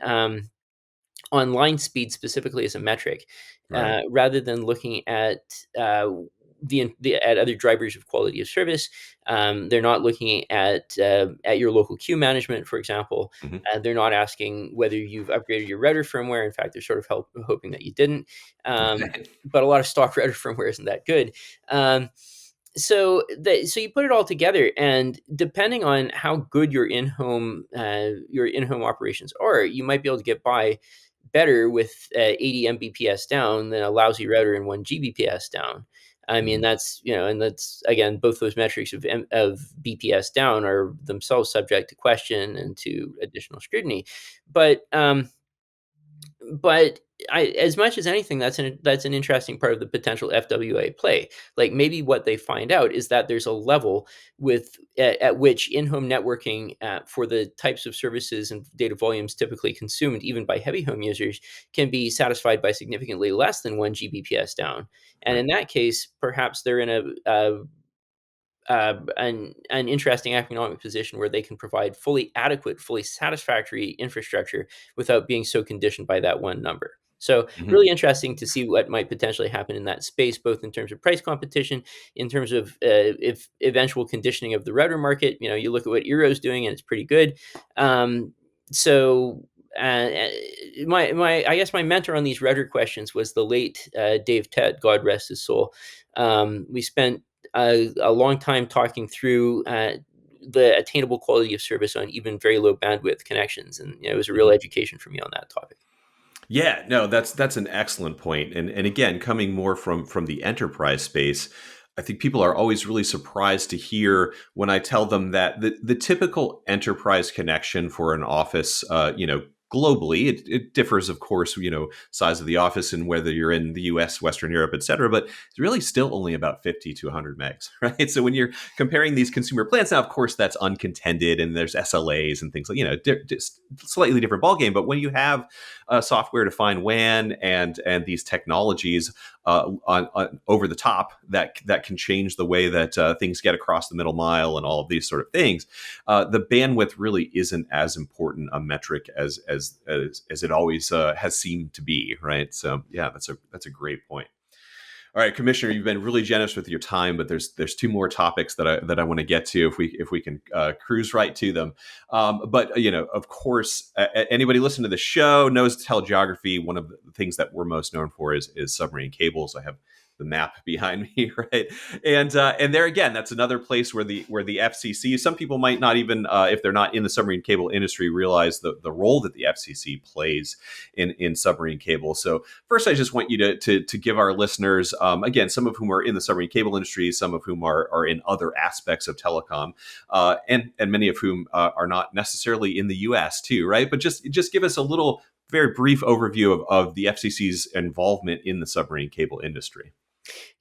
line speed specifically as a metric, Right. rather than looking at at other drivers of quality of service. They're not looking at your local queue management, for example. Mm-hmm. They're not asking whether you've upgraded your router firmware. In fact, they're sort of hoping that you didn't. Right. But a lot of stock router firmware isn't that good. So you put it all together, and depending on how good your in-home operations are, you might be able to get by better with 80 Mbps down than a lousy router and 1 Gbps down. I mean, Mm-hmm. and that's again, both those metrics of BPS down are themselves subject to question and to additional scrutiny. But but as much as anything, that's an interesting part of the potential FWA play. Like, maybe what they find out is that there's a level at which in-home networking for the types of services and data volumes typically consumed, even by heavy home users, can be satisfied by significantly less than 1 Gbps down. And Right. in that case, perhaps they're in an interesting economic position where they can provide fully adequate, fully satisfactory infrastructure without being so conditioned by that one number. So, Mm-hmm. really interesting to see what might potentially happen in that space, both in terms of price competition, in terms of if eventual conditioning of the router market. You look at what Eero's doing, and it's pretty good. Um, so, I guess my mentor on these router questions was the late Dave Tett, God rest his soul. We spent a long time talking through the attainable quality of service on even very low bandwidth connections, and it was a real Mm-hmm. education for me on that topic. Yeah, no, that's an excellent point. And again, coming more from the enterprise space, I think people are always really surprised to hear when I tell them that the typical enterprise connection for an office, globally, it differs, of course, size of the office and whether you're in the US, Western Europe, et cetera, but it's really still only about 50 to 100 megs, right? So when you're comparing these consumer plans, now, of course, that's uncontended and there's SLAs and things like, slightly different ballgame. But when you have software defined WAN and these technologies on over the top that can change the way that things get across the middle mile and all of these sort of things, the bandwidth really isn't as important a metric as it always has seemed to be, right? So yeah, that's a great point. All right, Commissioner, you've been really generous with your time, but there's two more topics that I want to get to if we can cruise right to them. But of course, anybody listening to the show knows telegeography. One of the things that we're most known for is submarine cables. I have the map behind me, right? And there again, that's another place where the FCC. Some people might not even, if they're not in the submarine cable industry, realize the role that the FCC plays in submarine cable. So first, I just want you to give our listeners, again, some of whom are in the submarine cable industry, some of whom are in other aspects of telecom, and many of whom are not necessarily in the U.S. too, right? But just give us a little, very brief overview of the FCC's involvement in the submarine cable industry.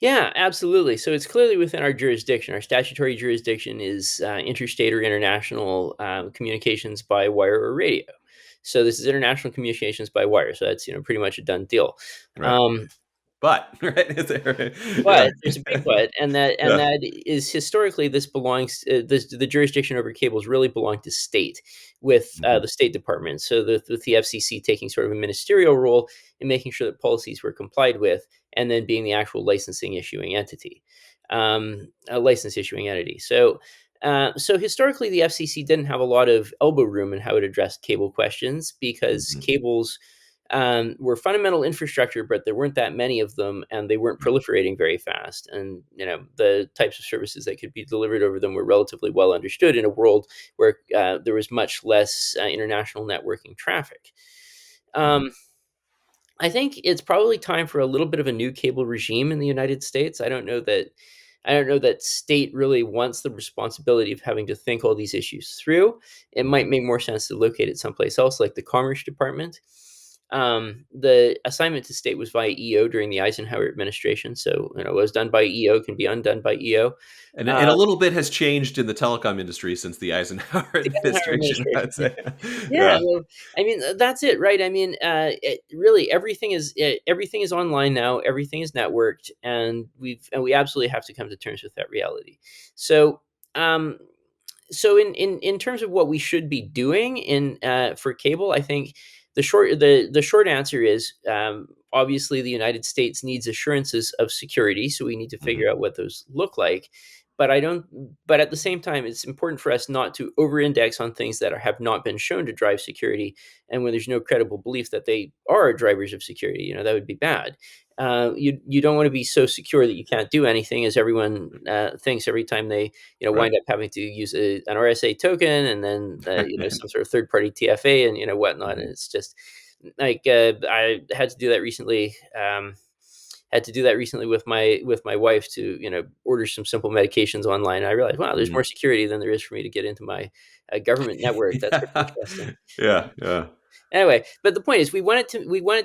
Yeah, absolutely. So it's clearly within our jurisdiction. Our statutory jurisdiction is interstate or international communications by wire or radio. So this is international communications by wire. So that's pretty much a done deal. Right. Um, But right, is there, right? Yeah, But there's a big but, and that yeah. is historically this belongs the jurisdiction over cables really belonged to state with Mhm. the State Department. So with the FCC taking sort of a ministerial role in making sure that policies were complied with, and then being the actual licensing issuing entity, a license issuing entity. So historically, the FCC didn't have a lot of elbow room in how it addressed cable questions because Mhm. cables were fundamental infrastructure, but there weren't that many of them, and they weren't Right. proliferating very fast. And the types of services that could be delivered over them were relatively well understood in a world where there was much less international networking traffic. Mhm. Um, I think it's probably time for a little bit of a new cable regime in the United States. I don't know that state really wants the responsibility of having to think all these issues through. It might Mhm. make more sense to locate it someplace else, like the Commerce Department. The assignment to state was via EO during the Eisenhower administration, so what was done by EO can be undone by EO. And a little bit has changed in the telecom industry since the Eisenhower The Eisenhower administration, administration, I'd yeah. say. Yeah, Yeah. well, I mean, that's it, right? I mean, really everything is online now. Everything is networked, and we absolutely have to come to terms with that reality. So, um, so in terms of what we should be doing in for cable, I think the short answer is obviously the United States needs assurances of security, so we need to Mhm. figure out what those look like. But I don't. But at the same time, it's important for us not to over-index on things that have not been shown to drive security, and when there's no credible belief that they are drivers of security, that would be bad. You don't want to be so secure that you can't do anything, as everyone thinks every time they Right. wind up having to use an RSA token, and then some sort of third party TFA and whatnot. And Mhm. it's just like I had to do that recently. Had to do that recently with my wife to order some simple medications online. I realized, wow, there's Mhm. more security than there is for me to get into my government network. That's sort of Yeah. interesting. Yeah, yeah. Anyway, but the point is, we wanted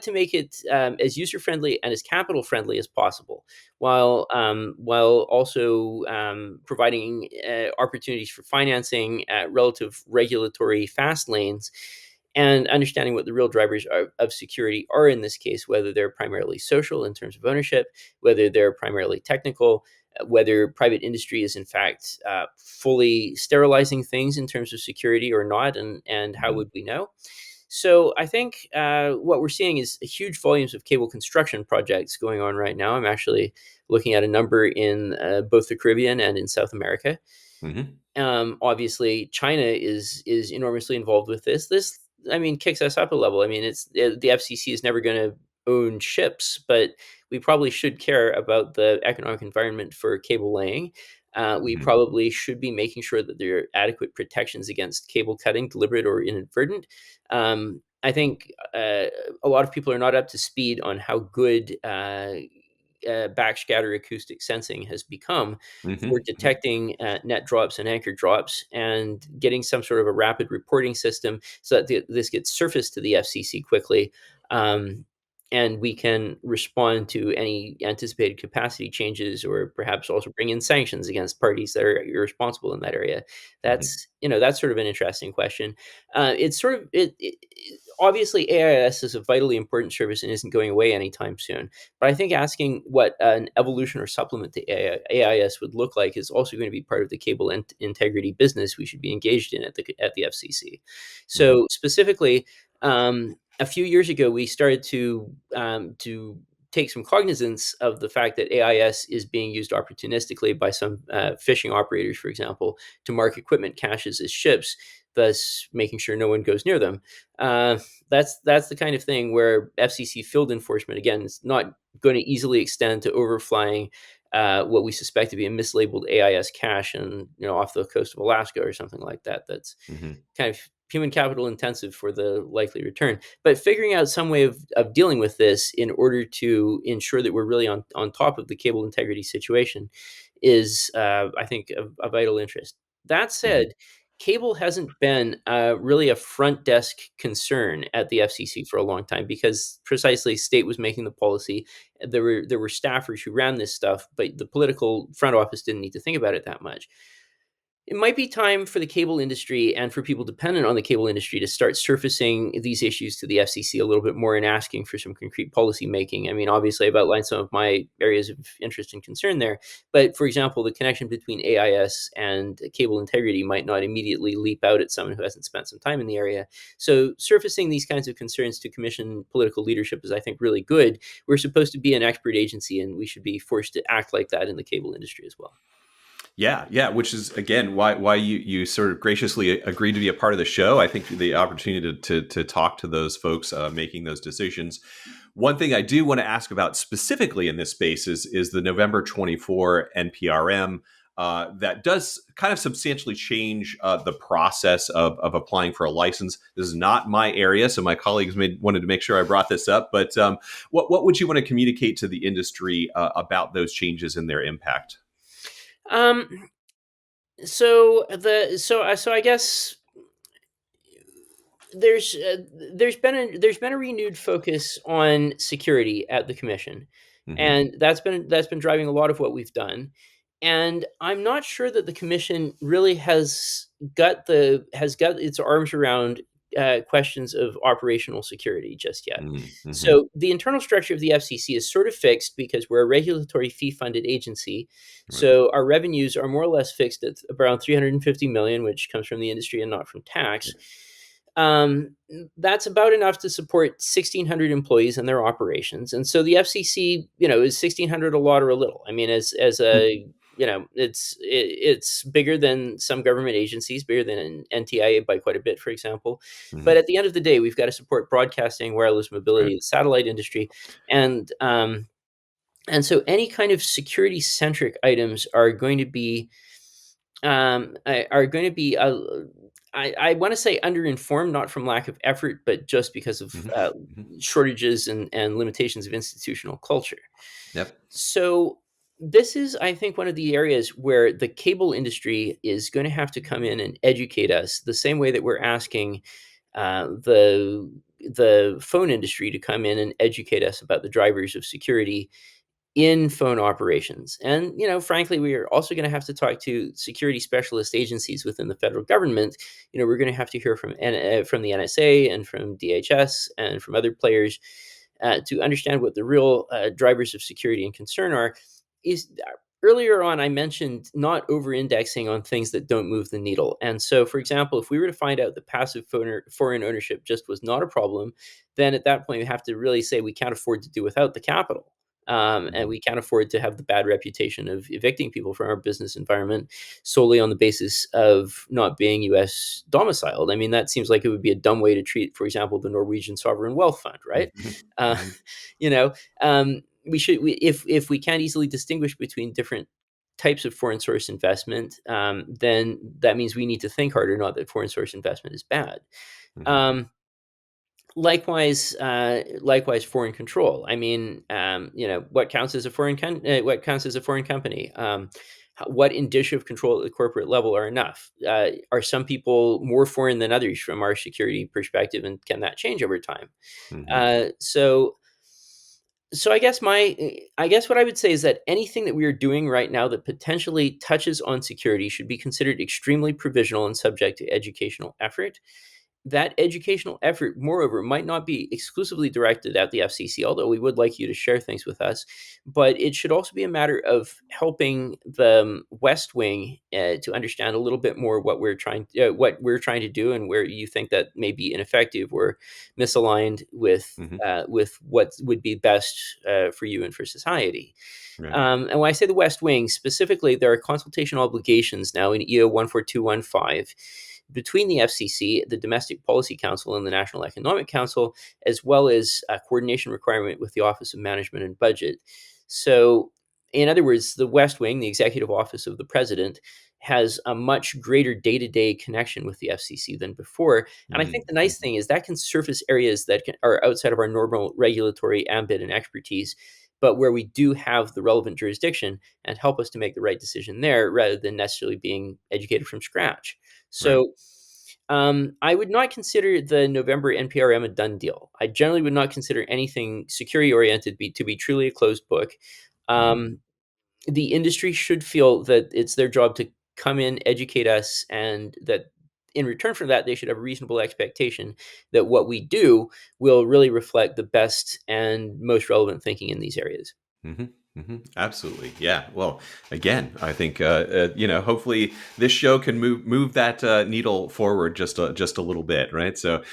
to make it as user friendly and as capital friendly as possible, while also providing opportunities for financing at relative regulatory fast lanes, and understanding what the real drivers of security are in this case, whether they're primarily social in terms of ownership, whether they're primarily technical, whether private industry is in fact fully sterilizing things in terms of security or not, and how Mhm. would we know? So I think what we're seeing is huge volumes of cable construction projects going on right now. I'm actually looking at a number in both the Caribbean and in South America. Mhm. Obviously, China is enormously involved with this. This, I mean, kicks us up a level. I mean, the FCC is never going to own ships, but we probably should care about the economic environment for cable laying. We Mhm. probably should be making sure that there are adequate protections against cable cutting, deliberate or inadvertent. I think a lot of people are not up to speed on how good backscatter acoustic sensing has become for Mhm. Mhm. detecting net drops and anchor drops, and getting some sort of a rapid reporting system so that this gets surfaced to the FCC quickly. Um, and we can respond to any anticipated capacity changes, or perhaps also bring in sanctions against parties that are irresponsible in that area. Mhm. That's sort of an interesting question. It's sort of obviously AIS is a vitally important service and isn't going away anytime soon. But I think asking what an evolution or supplement to AIS would look like is also going to be part of the cable integrity business we should be engaged in at the FCC. Mhm. So specifically, a few years ago, we started to take some cognizance of the fact that AIS is being used opportunistically by some fishing operators, for example, to mark equipment caches as ships, thus making sure no one goes near them. That's the kind of thing where FCC field enforcement, again, is not going to easily extend to overflying what we suspect to be a mislabeled AIS cache and off the coast of Alaska or something like that. That's Hmm. kind of human capital intensive for the likely return. But figuring out some way of dealing with this in order to ensure that we're really on top of the cable integrity situation is, I think, a vital interest. That Hmm. said, cable hasn't been really a front desk concern at the FCC for a long time because precisely state was making the policy. There were staffers who ran this stuff, but the political front office didn't need to think about it that much. It might be time for the cable industry and for people dependent on the cable industry to start surfacing these issues to the FCC a little bit more and asking for some concrete policy making. I mean, obviously, I've outlined some of my areas of interest and concern there. But for example, the connection between AIS and cable integrity might not immediately leap out at someone who hasn't spent some time in the area. So, surfacing these kinds of concerns to commission political leadership is, I think, really good. We're supposed to be an expert agency, and we should be forced to act like that in the cable industry as well. Yeah, yeah, which is again why you sort of graciously agreed to be a part of the show. I think the opportunity to talk to those folks making those decisions. One thing I do want to ask about specifically in this space is the November 24 NPRM that does kind of substantially change the process of applying for a license. This is not my area, so my colleagues wanted to make sure I brought this up. But what would you want to communicate to the industry about those changes and their impact? Um, so I guess there's uh, there's been a renewed focus on security at the commission, Hmm. and that's been driving a lot of what we've done. And I'm not sure that the commission really has got its arms around questions of operational security just yet. Mm-hmm. So the internal structure of the FCC is sort of fixed because we're a regulatory fee-funded agency. Right. So our revenues are more or less fixed at around 350 million, which comes from the industry and not from tax. Um, that's about enough to support 1,600 employees and their operations. And so the FCC, is 1,600 a lot or a little? I mean, as a it's bigger than some government agencies, bigger than an NTIA by quite a bit, for example. Hmm. But at the end of the day, we've got to support broadcasting, wireless Right. mobility, the satellite industry, and so any kind of security centric items are going to be I want to say underinformed, not from lack of effort, but just because of Hmm. Hmm. shortages and limitations of institutional culture. Yep. So this is, I think, one of the areas where the cable industry is going to have to come in and educate us the same way that we're asking the phone industry to come in and educate us about the drivers of security in phone operations. And, frankly, we are also going to have to talk to security specialist agencies within the federal government. We're going to have to hear from the NSA and from DHS and from other players to understand what the real drivers of security and concern are. Is Earlier on, I mentioned not over indexing on things that don't move the needle. And so, for example, if we were to find out that passive foreign ownership just was not a problem, then at that point, we have to really say we can't afford to do without the capital. And Hmm. we can't afford to have the bad reputation of evicting people from our business environment solely on the basis of not being U.S. domiciled. I mean, that seems like it would be a dumb way to treat, for example, the Norwegian Sovereign Wealth Fund, right? Hmm. Uh, Hmm. you know, if we can't easily distinguish between different types of foreign source investment, then that means we need to think harder. Not that foreign source investment is bad. Hmm. Um, likewise, foreign control. I mean, what counts as a what counts as a foreign company? What indicia of control at the corporate level are enough? Are some people more foreign than others from our security perspective, and can that change over time? Hmm. Uh, so, so I guess what I would say is that anything that we are doing right now that potentially touches on security should be considered extremely provisional and subject to educational effort. That educational effort, moreover, might not be exclusively directed at the FCC, although we would like you to share things with us. But it should also be a matter of helping the West Wing to understand a little bit more what we're trying to do, and where you think that may be ineffective or misaligned Hmm. with what would be best for you and for society. Right. And when I say the West Wing specifically, there are consultation obligations now in EO 14215 between the FCC, the Domestic Policy Council, and the National Economic Council, as well as a coordination requirement with the Office of Management and Budget. So, in other words, the West Wing, the executive office of the president, has a much greater day-to-day connection with the FCC than before. And I think the nice thing is that can surface areas that are outside of our normal regulatory ambit and expertise, but where we do have the relevant jurisdiction and help us to make the right decision there rather than necessarily being educated from scratch. Right. So I would not consider the November NPRM a done deal. I generally would not consider anything security oriented to be truly a closed book. Mhm. Um, the industry should feel that it's their job to come in, educate us, and that in return for that, they should have a reasonable expectation that what we do will really reflect the best and most relevant thinking in these areas. Absolutely. Yeah. Well, again, I think hopefully this show can move that needle forward just a little bit, right? So,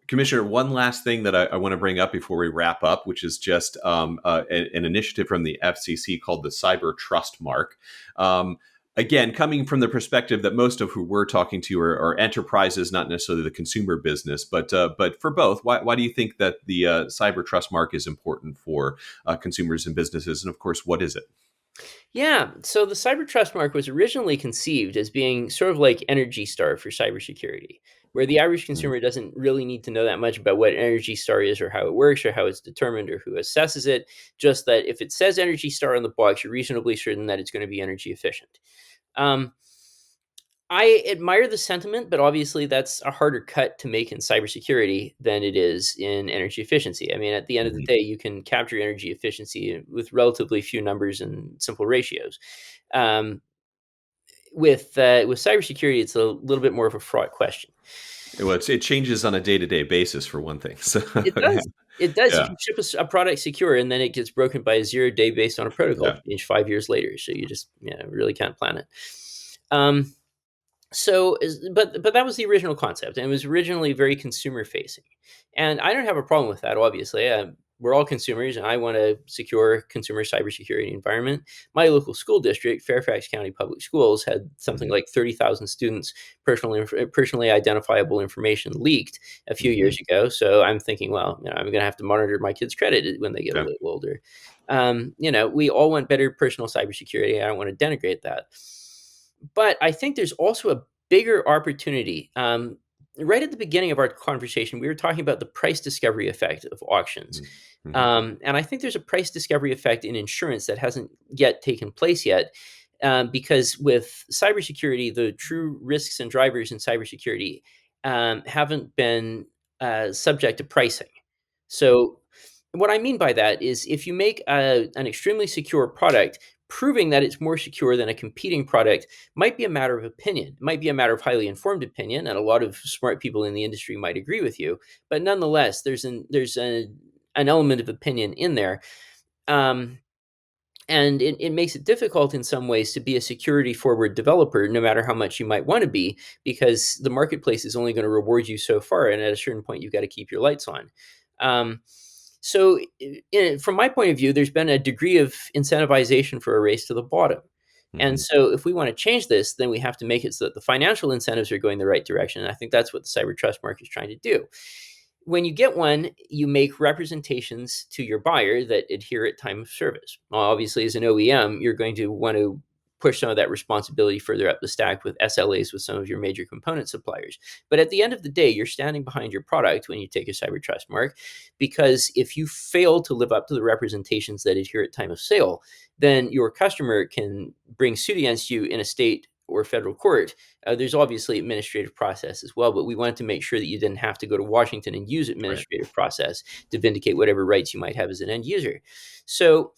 Commissioner, one last thing that I want to bring up before we wrap up, which is just an initiative from the FCC called the Cyber Trust Mark. Again, coming from the perspective that most of who we're talking to are enterprises, not necessarily the consumer business, but for both, why do you think that the Cyber Trust Mark is important for consumers and businesses? And of course, what is it? Yeah, so the Cyber Trust Mark was originally conceived as being sort of like Energy Star for cybersecurity, where the average Mhm. consumer doesn't really need to know that much about what Energy Star is or how it works or how it's determined or who assesses it. Just that if it says Energy Star on the box, you're reasonably certain that it's going to be energy efficient. Um, I admire the sentiment, but obviously that's a harder cut to make in cybersecurity than it is in energy efficiency. I mean, at the end of the Mhm. day, you can capture energy efficiency with relatively few numbers and simple ratios. Um, with cybersecurity, it's a little bit more of a fraught question. Well, it changes on a day-to-day basis for one thing. So It yeah, does. It does. You yeah, can ship a product secure, and then it gets broken by a 0 day based on a protocol yeah. change 5 years later. So you just really can't plan it. Um, but that was the original concept, and it was originally very consumer facing, and I don't have a problem with that. Obviously, we're all consumers, and I want a secure consumer cybersecurity environment. My local school district, Fairfax County Public Schools, had something Mhm. like 30,000 students' personally identifiable information leaked a few Mhm. years ago. So I'm thinking, well, I'm going to have to monitor my kids' credit when they get a Okay. little older. We all want better personal cybersecurity. I don't want to denigrate that. But I think there's also a bigger opportunity. Right at the beginning of our conversation, we were talking about the price discovery effect of auctions. Mhm. Mhm. And I think there's a price discovery effect in insurance that hasn't yet taken place yet. Because with cybersecurity, the true risks and drivers in cybersecurity haven't been subject to pricing. So, what I mean by that is if you make an extremely secure product, proving that it's more secure than a competing product might be a matter of opinion. It might be a matter of highly informed opinion, and a lot of smart people in the industry might agree with you. But nonetheless, there's an element of opinion in there. Um, and it makes it difficult in some ways to be a security forward developer, no matter how much you might want to be, because the marketplace is only going to reward you so far. And at a certain point, you've got to keep your lights on. Um, from my point of view, there's been a degree of incentivization for a race to the bottom. And Mhm. so, if we want to change this, then we have to make it so that the financial incentives are going the right direction. And I think that's what the cyber trust market is trying to do. When you get one, you make representations to your buyer that adhere at time of service. Well, obviously, as an OEM, you're going to want to push some of that responsibility further up the stack with SLAs with some of your major component suppliers. But at the end of the day, you're standing behind your product when you take a cyber trust mark, because if you fail to live up to the representations that adhere at time of sale, then your customer can bring suit against you in a state or federal court. There's obviously administrative process as well, but we wanted to make sure that you didn't have to go to Washington and use Right. administrative process to vindicate whatever rights you might have as an end user. So,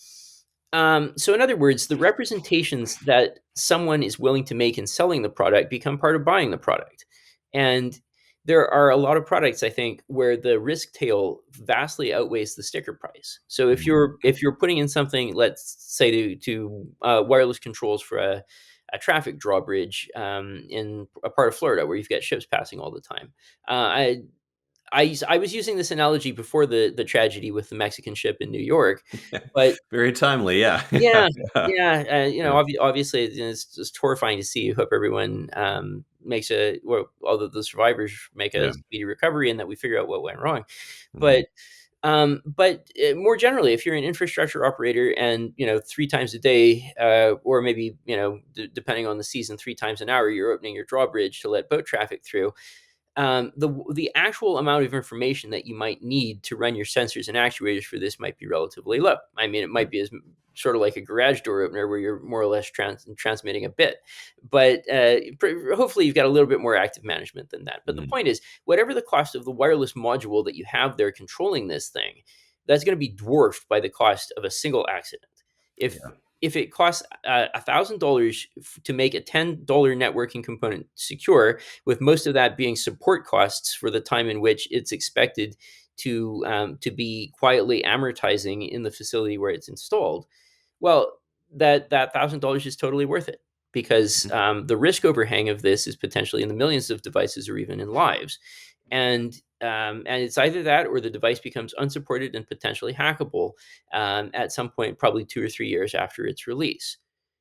in other words, the representations that someone is willing to make in selling the product become part of buying the product. And there are a lot of products, I think, where the risk tail vastly outweighs the sticker price. So if Mhm. you're putting in something, let's say to wireless controls for a traffic drawbridge in a part of Florida where you've got ships passing all the time. I was using this analogy before the tragedy with the Mexican ship in New York, but Very timely. Yeah. Yeah. yeah, yeah, Yeah. obviously, it's just horrifying to see. I hope everyone, although the survivors make a Yeah. speedy recovery and that we figure out what went wrong. Mhm. But more generally, if you're an infrastructure operator and 3 times a day, or maybe depending on the season, 3 times an hour, you're opening your drawbridge to let boat traffic through, the actual amount of information that you might need to run your sensors and actuators for this might be relatively low. I mean, it Right. might be as sort of like a garage door opener where you're more or less transmitting a bit, but hopefully you've got a little bit more active management than that. But the Mhm. point is, whatever the cost of the wireless module that you have there controlling this thing, that's going to be dwarfed by the cost of a single accident. If Yeah. if it costs $1,000 to make a $10 networking component secure, with most of that being support costs for the time in which it's expected to be quietly amortizing in the facility where it's installed. Well, that $1,000 is totally worth it because Mhm. the risk overhang of this is potentially in the millions of devices or even in lives, and it's either that or the device becomes unsupported and potentially hackable at some point, probably 2 or 3 years after its release.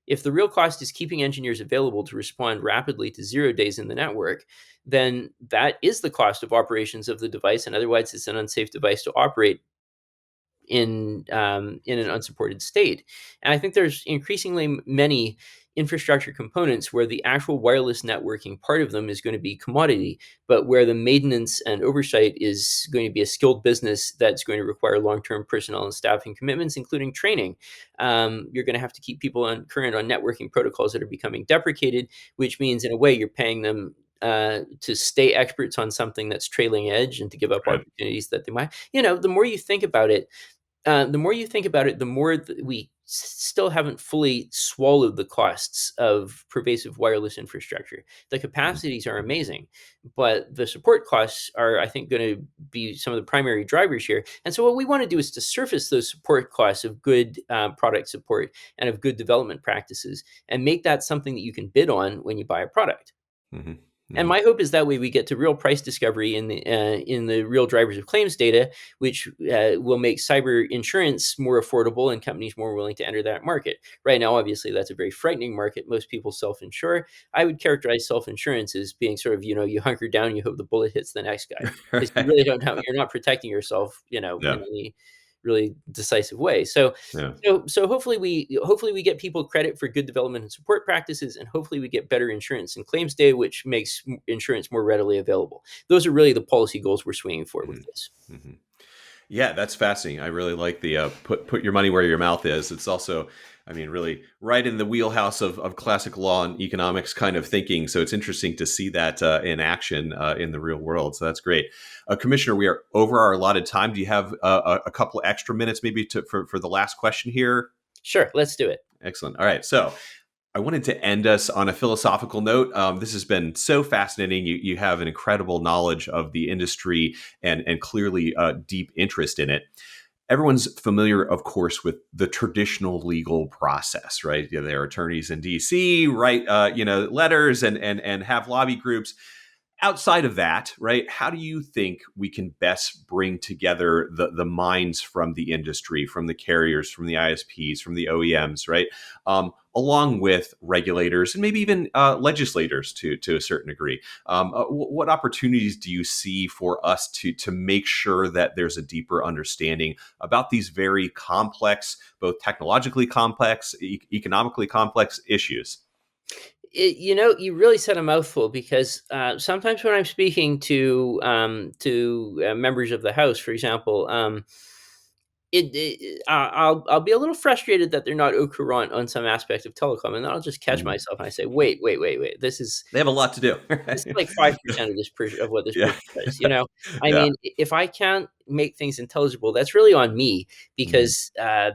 If the real cost is keeping engineers available to respond rapidly to 0 days in the network, then that is the cost of operations of the device, and otherwise it's an unsafe device to operate in an unsupported state. And I think there's increasingly many infrastructure components where the actual wireless networking part of them is going to be commodity, but where the maintenance and oversight is going to be a skilled business that's going to require long-term personnel and staffing commitments, including training. You're going to have to keep people current on networking protocols that are becoming deprecated, which means in a way you're paying them to stay experts on something that's trailing edge and to give up Right. opportunities that they might. The more you think about it, the more we still haven't fully swallowed the costs of pervasive wireless infrastructure. The Mhm. capacities are amazing, but the support costs are, I think, going to be some of the primary drivers here. And so, what we want to do is to surface those support costs of good product support and of good development practices, and make that something that you can bid on when you buy a product. Mhm. And Mhm. my hope is that way we get to real price discovery in the real drivers of claims data, which will make cyber insurance more affordable and companies more willing to enter that market. Right now, obviously, that's a very frightening market. Most people self-insure. I would characterize self-insurance as being sort of, you hunker down, you hope the bullet hits the next guy, because you really don't have, you're not protecting yourself, in Yeah. any really decisive way. So Yeah. so hopefully we get people credit for good development and support practices, and hopefully we get better insurance and claims data, which makes insurance more readily available. Those are really the policy goals we're swinging for with Mhm. this. Mhm. Yeah, that's fascinating. I really like the put your money where your mouth is. It's also, I mean, really right in the wheelhouse of classic law and economics kind of thinking. So it's interesting to see that in action in the real world. So that's great. Commissioner, we are over our allotted time. Do you have a couple extra minutes maybe for the last question here? Sure, let's do it. Excellent. All right. So I wanted to end us on a philosophical note. This has been so fascinating. You have an incredible knowledge of the industry and clearly deep interest in it. Everyone's familiar, of course, with the traditional legal process, right? There are attorneys in D.C. write, letters and have lobby groups. Outside of that, right? How do you think we can best bring together the minds from the industry, from the carriers, from the ISPs, from the OEMs, right? Along with regulators and maybe even legislators to a certain degree. What opportunities do you see for us to make sure that there's a deeper understanding about these very complex, both technologically complex, economically complex issues? You really said a mouthful, because sometimes when I'm speaking to members of the House, for example, I'll be a little frustrated that they're not au courant on some aspect of telecom, and then I'll just catch Mhm. myself and I say, wait, this is They have a lot to do. this is like 5% of of what this Yeah. person does. I Yeah. mean, if I can't make things intelligible, that's really on me, Mhm.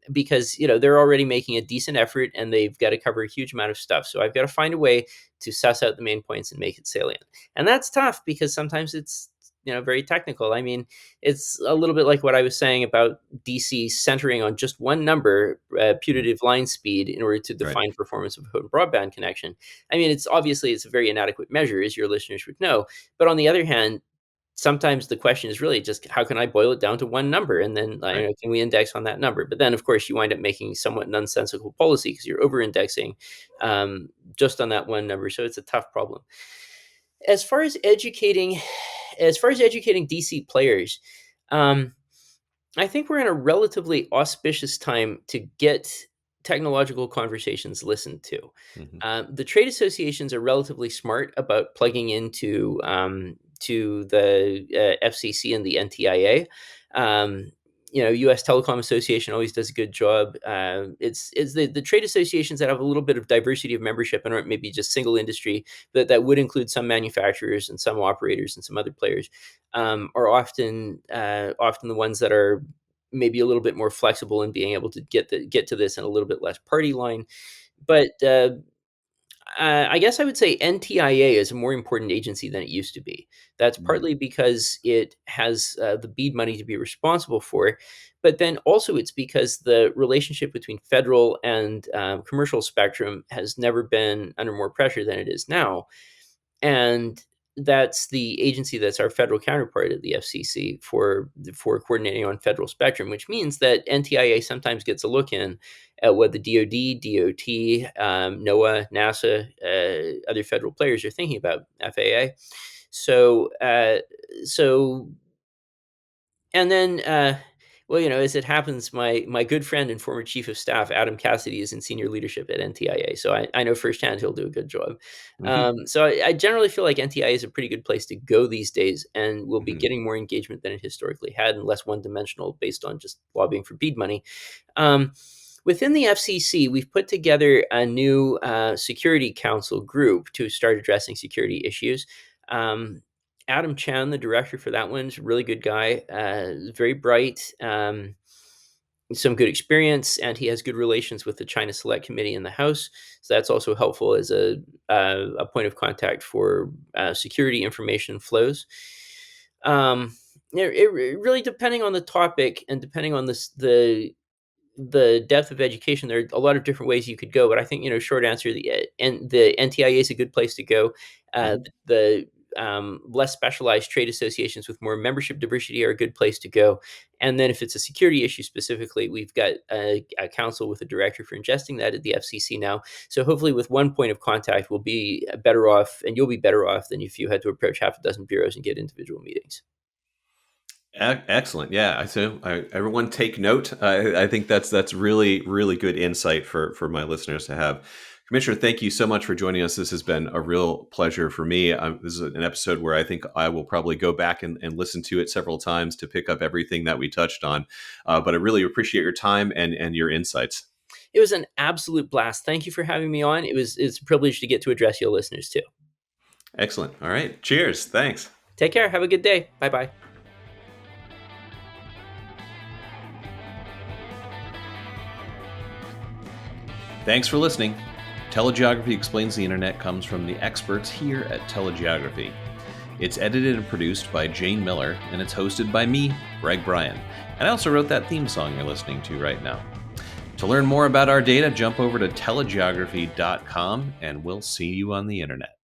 because they're already making a decent effort and they've got to cover a huge amount of stuff. So I've got to find a way to suss out the main points and make it salient. And that's tough because sometimes it's very technical. I mean, it's a little bit like what I was saying about DC centering on just one number, Mhm. putative line speed, in order to Right. define performance of a broadband connection. I mean, it's a very inadequate measure, as your listeners would know. But on the other hand, sometimes the question is really just how can I boil it down to one number, and then Right. can we index on that number? But then, of course, you wind up making somewhat nonsensical policy because you're over-indexing just on that one number. So it's a tough problem. As far as educating, DC players, um, I think we're in a relatively auspicious time to get technological conversations listened to. Hmm. The trade associations are relatively smart about plugging into to the FCC and the NTIA. Um, U.S. Telecom Association always does a good job. It's the trade associations that have a little bit of diversity of membership and aren't maybe just single industry, but that would include some manufacturers and some operators and some other players, are often the ones that are maybe a little bit more flexible in being able to get to this in a little bit less party line. But I guess I would say NTIA is a more important agency than it used to be. That's partly because it has the BEAD money to be responsible for, but then also it's because the relationship between federal and commercial spectrum has never been under more pressure than it is now. And that's the agency that's our federal counterpart at the FCC for coordinating on federal spectrum, which means that NTIA sometimes gets a look in at what the DoD, DOT, NOAA, NASA, other federal players are thinking about, FAA. So, so and then, well, as it happens, my good friend and former chief of staff, Adam Cassidy, is in senior leadership at NTIA. So I know firsthand he'll do a good job. Hmm. So I generally feel like NTIA is a pretty good place to go these days, and will be Hmm. getting more engagement than it historically had, and less one dimensional based on just lobbying for BEAD money. Um, Within the FCC, we've put together a new security council group to start addressing security issues. Um, Adam Chan, the director for that one, is a really good guy, very bright, some good experience, and he has good relations with the China Select Committee in the House. So that's also helpful as a point of contact for security information flows. Um, it really, depending on the topic and depending on the depth of education, there are a lot of different ways you could go. But I think, short answer, the NTIA is a good place to go. Hmm. The less specialized trade associations with more membership diversity are a good place to go. And then if it's a security issue specifically, we've got a council with a director for ingesting that at the FCC now. So hopefully with one point of contact, we'll be better off, and you'll be better off than if you had to approach half a dozen bureaus and get individual meetings. Excellent. Yeah. Everyone take note. I think that's really, really good insight for my listeners to have. Commissioner, thank you so much for joining us. This has been a real pleasure for me. This is an episode where I think I will probably go back and listen to it several times to pick up everything that we touched on. But I really appreciate your time and your insights. It was an absolute blast. Thank you for having me on. It's a privilege to get to address your listeners too. Excellent. All right. Cheers. Thanks. Take care. Have a good day. Bye bye. Thanks for listening. TeleGeography Explains the Internet comes from the experts here at TeleGeography. It's edited and produced by Jane Miller, and it's hosted by me, Greg Bryan. And I also wrote that theme song you're listening to right now. To learn more about our data, jump over to telegeography.com, and we'll see you on the internet.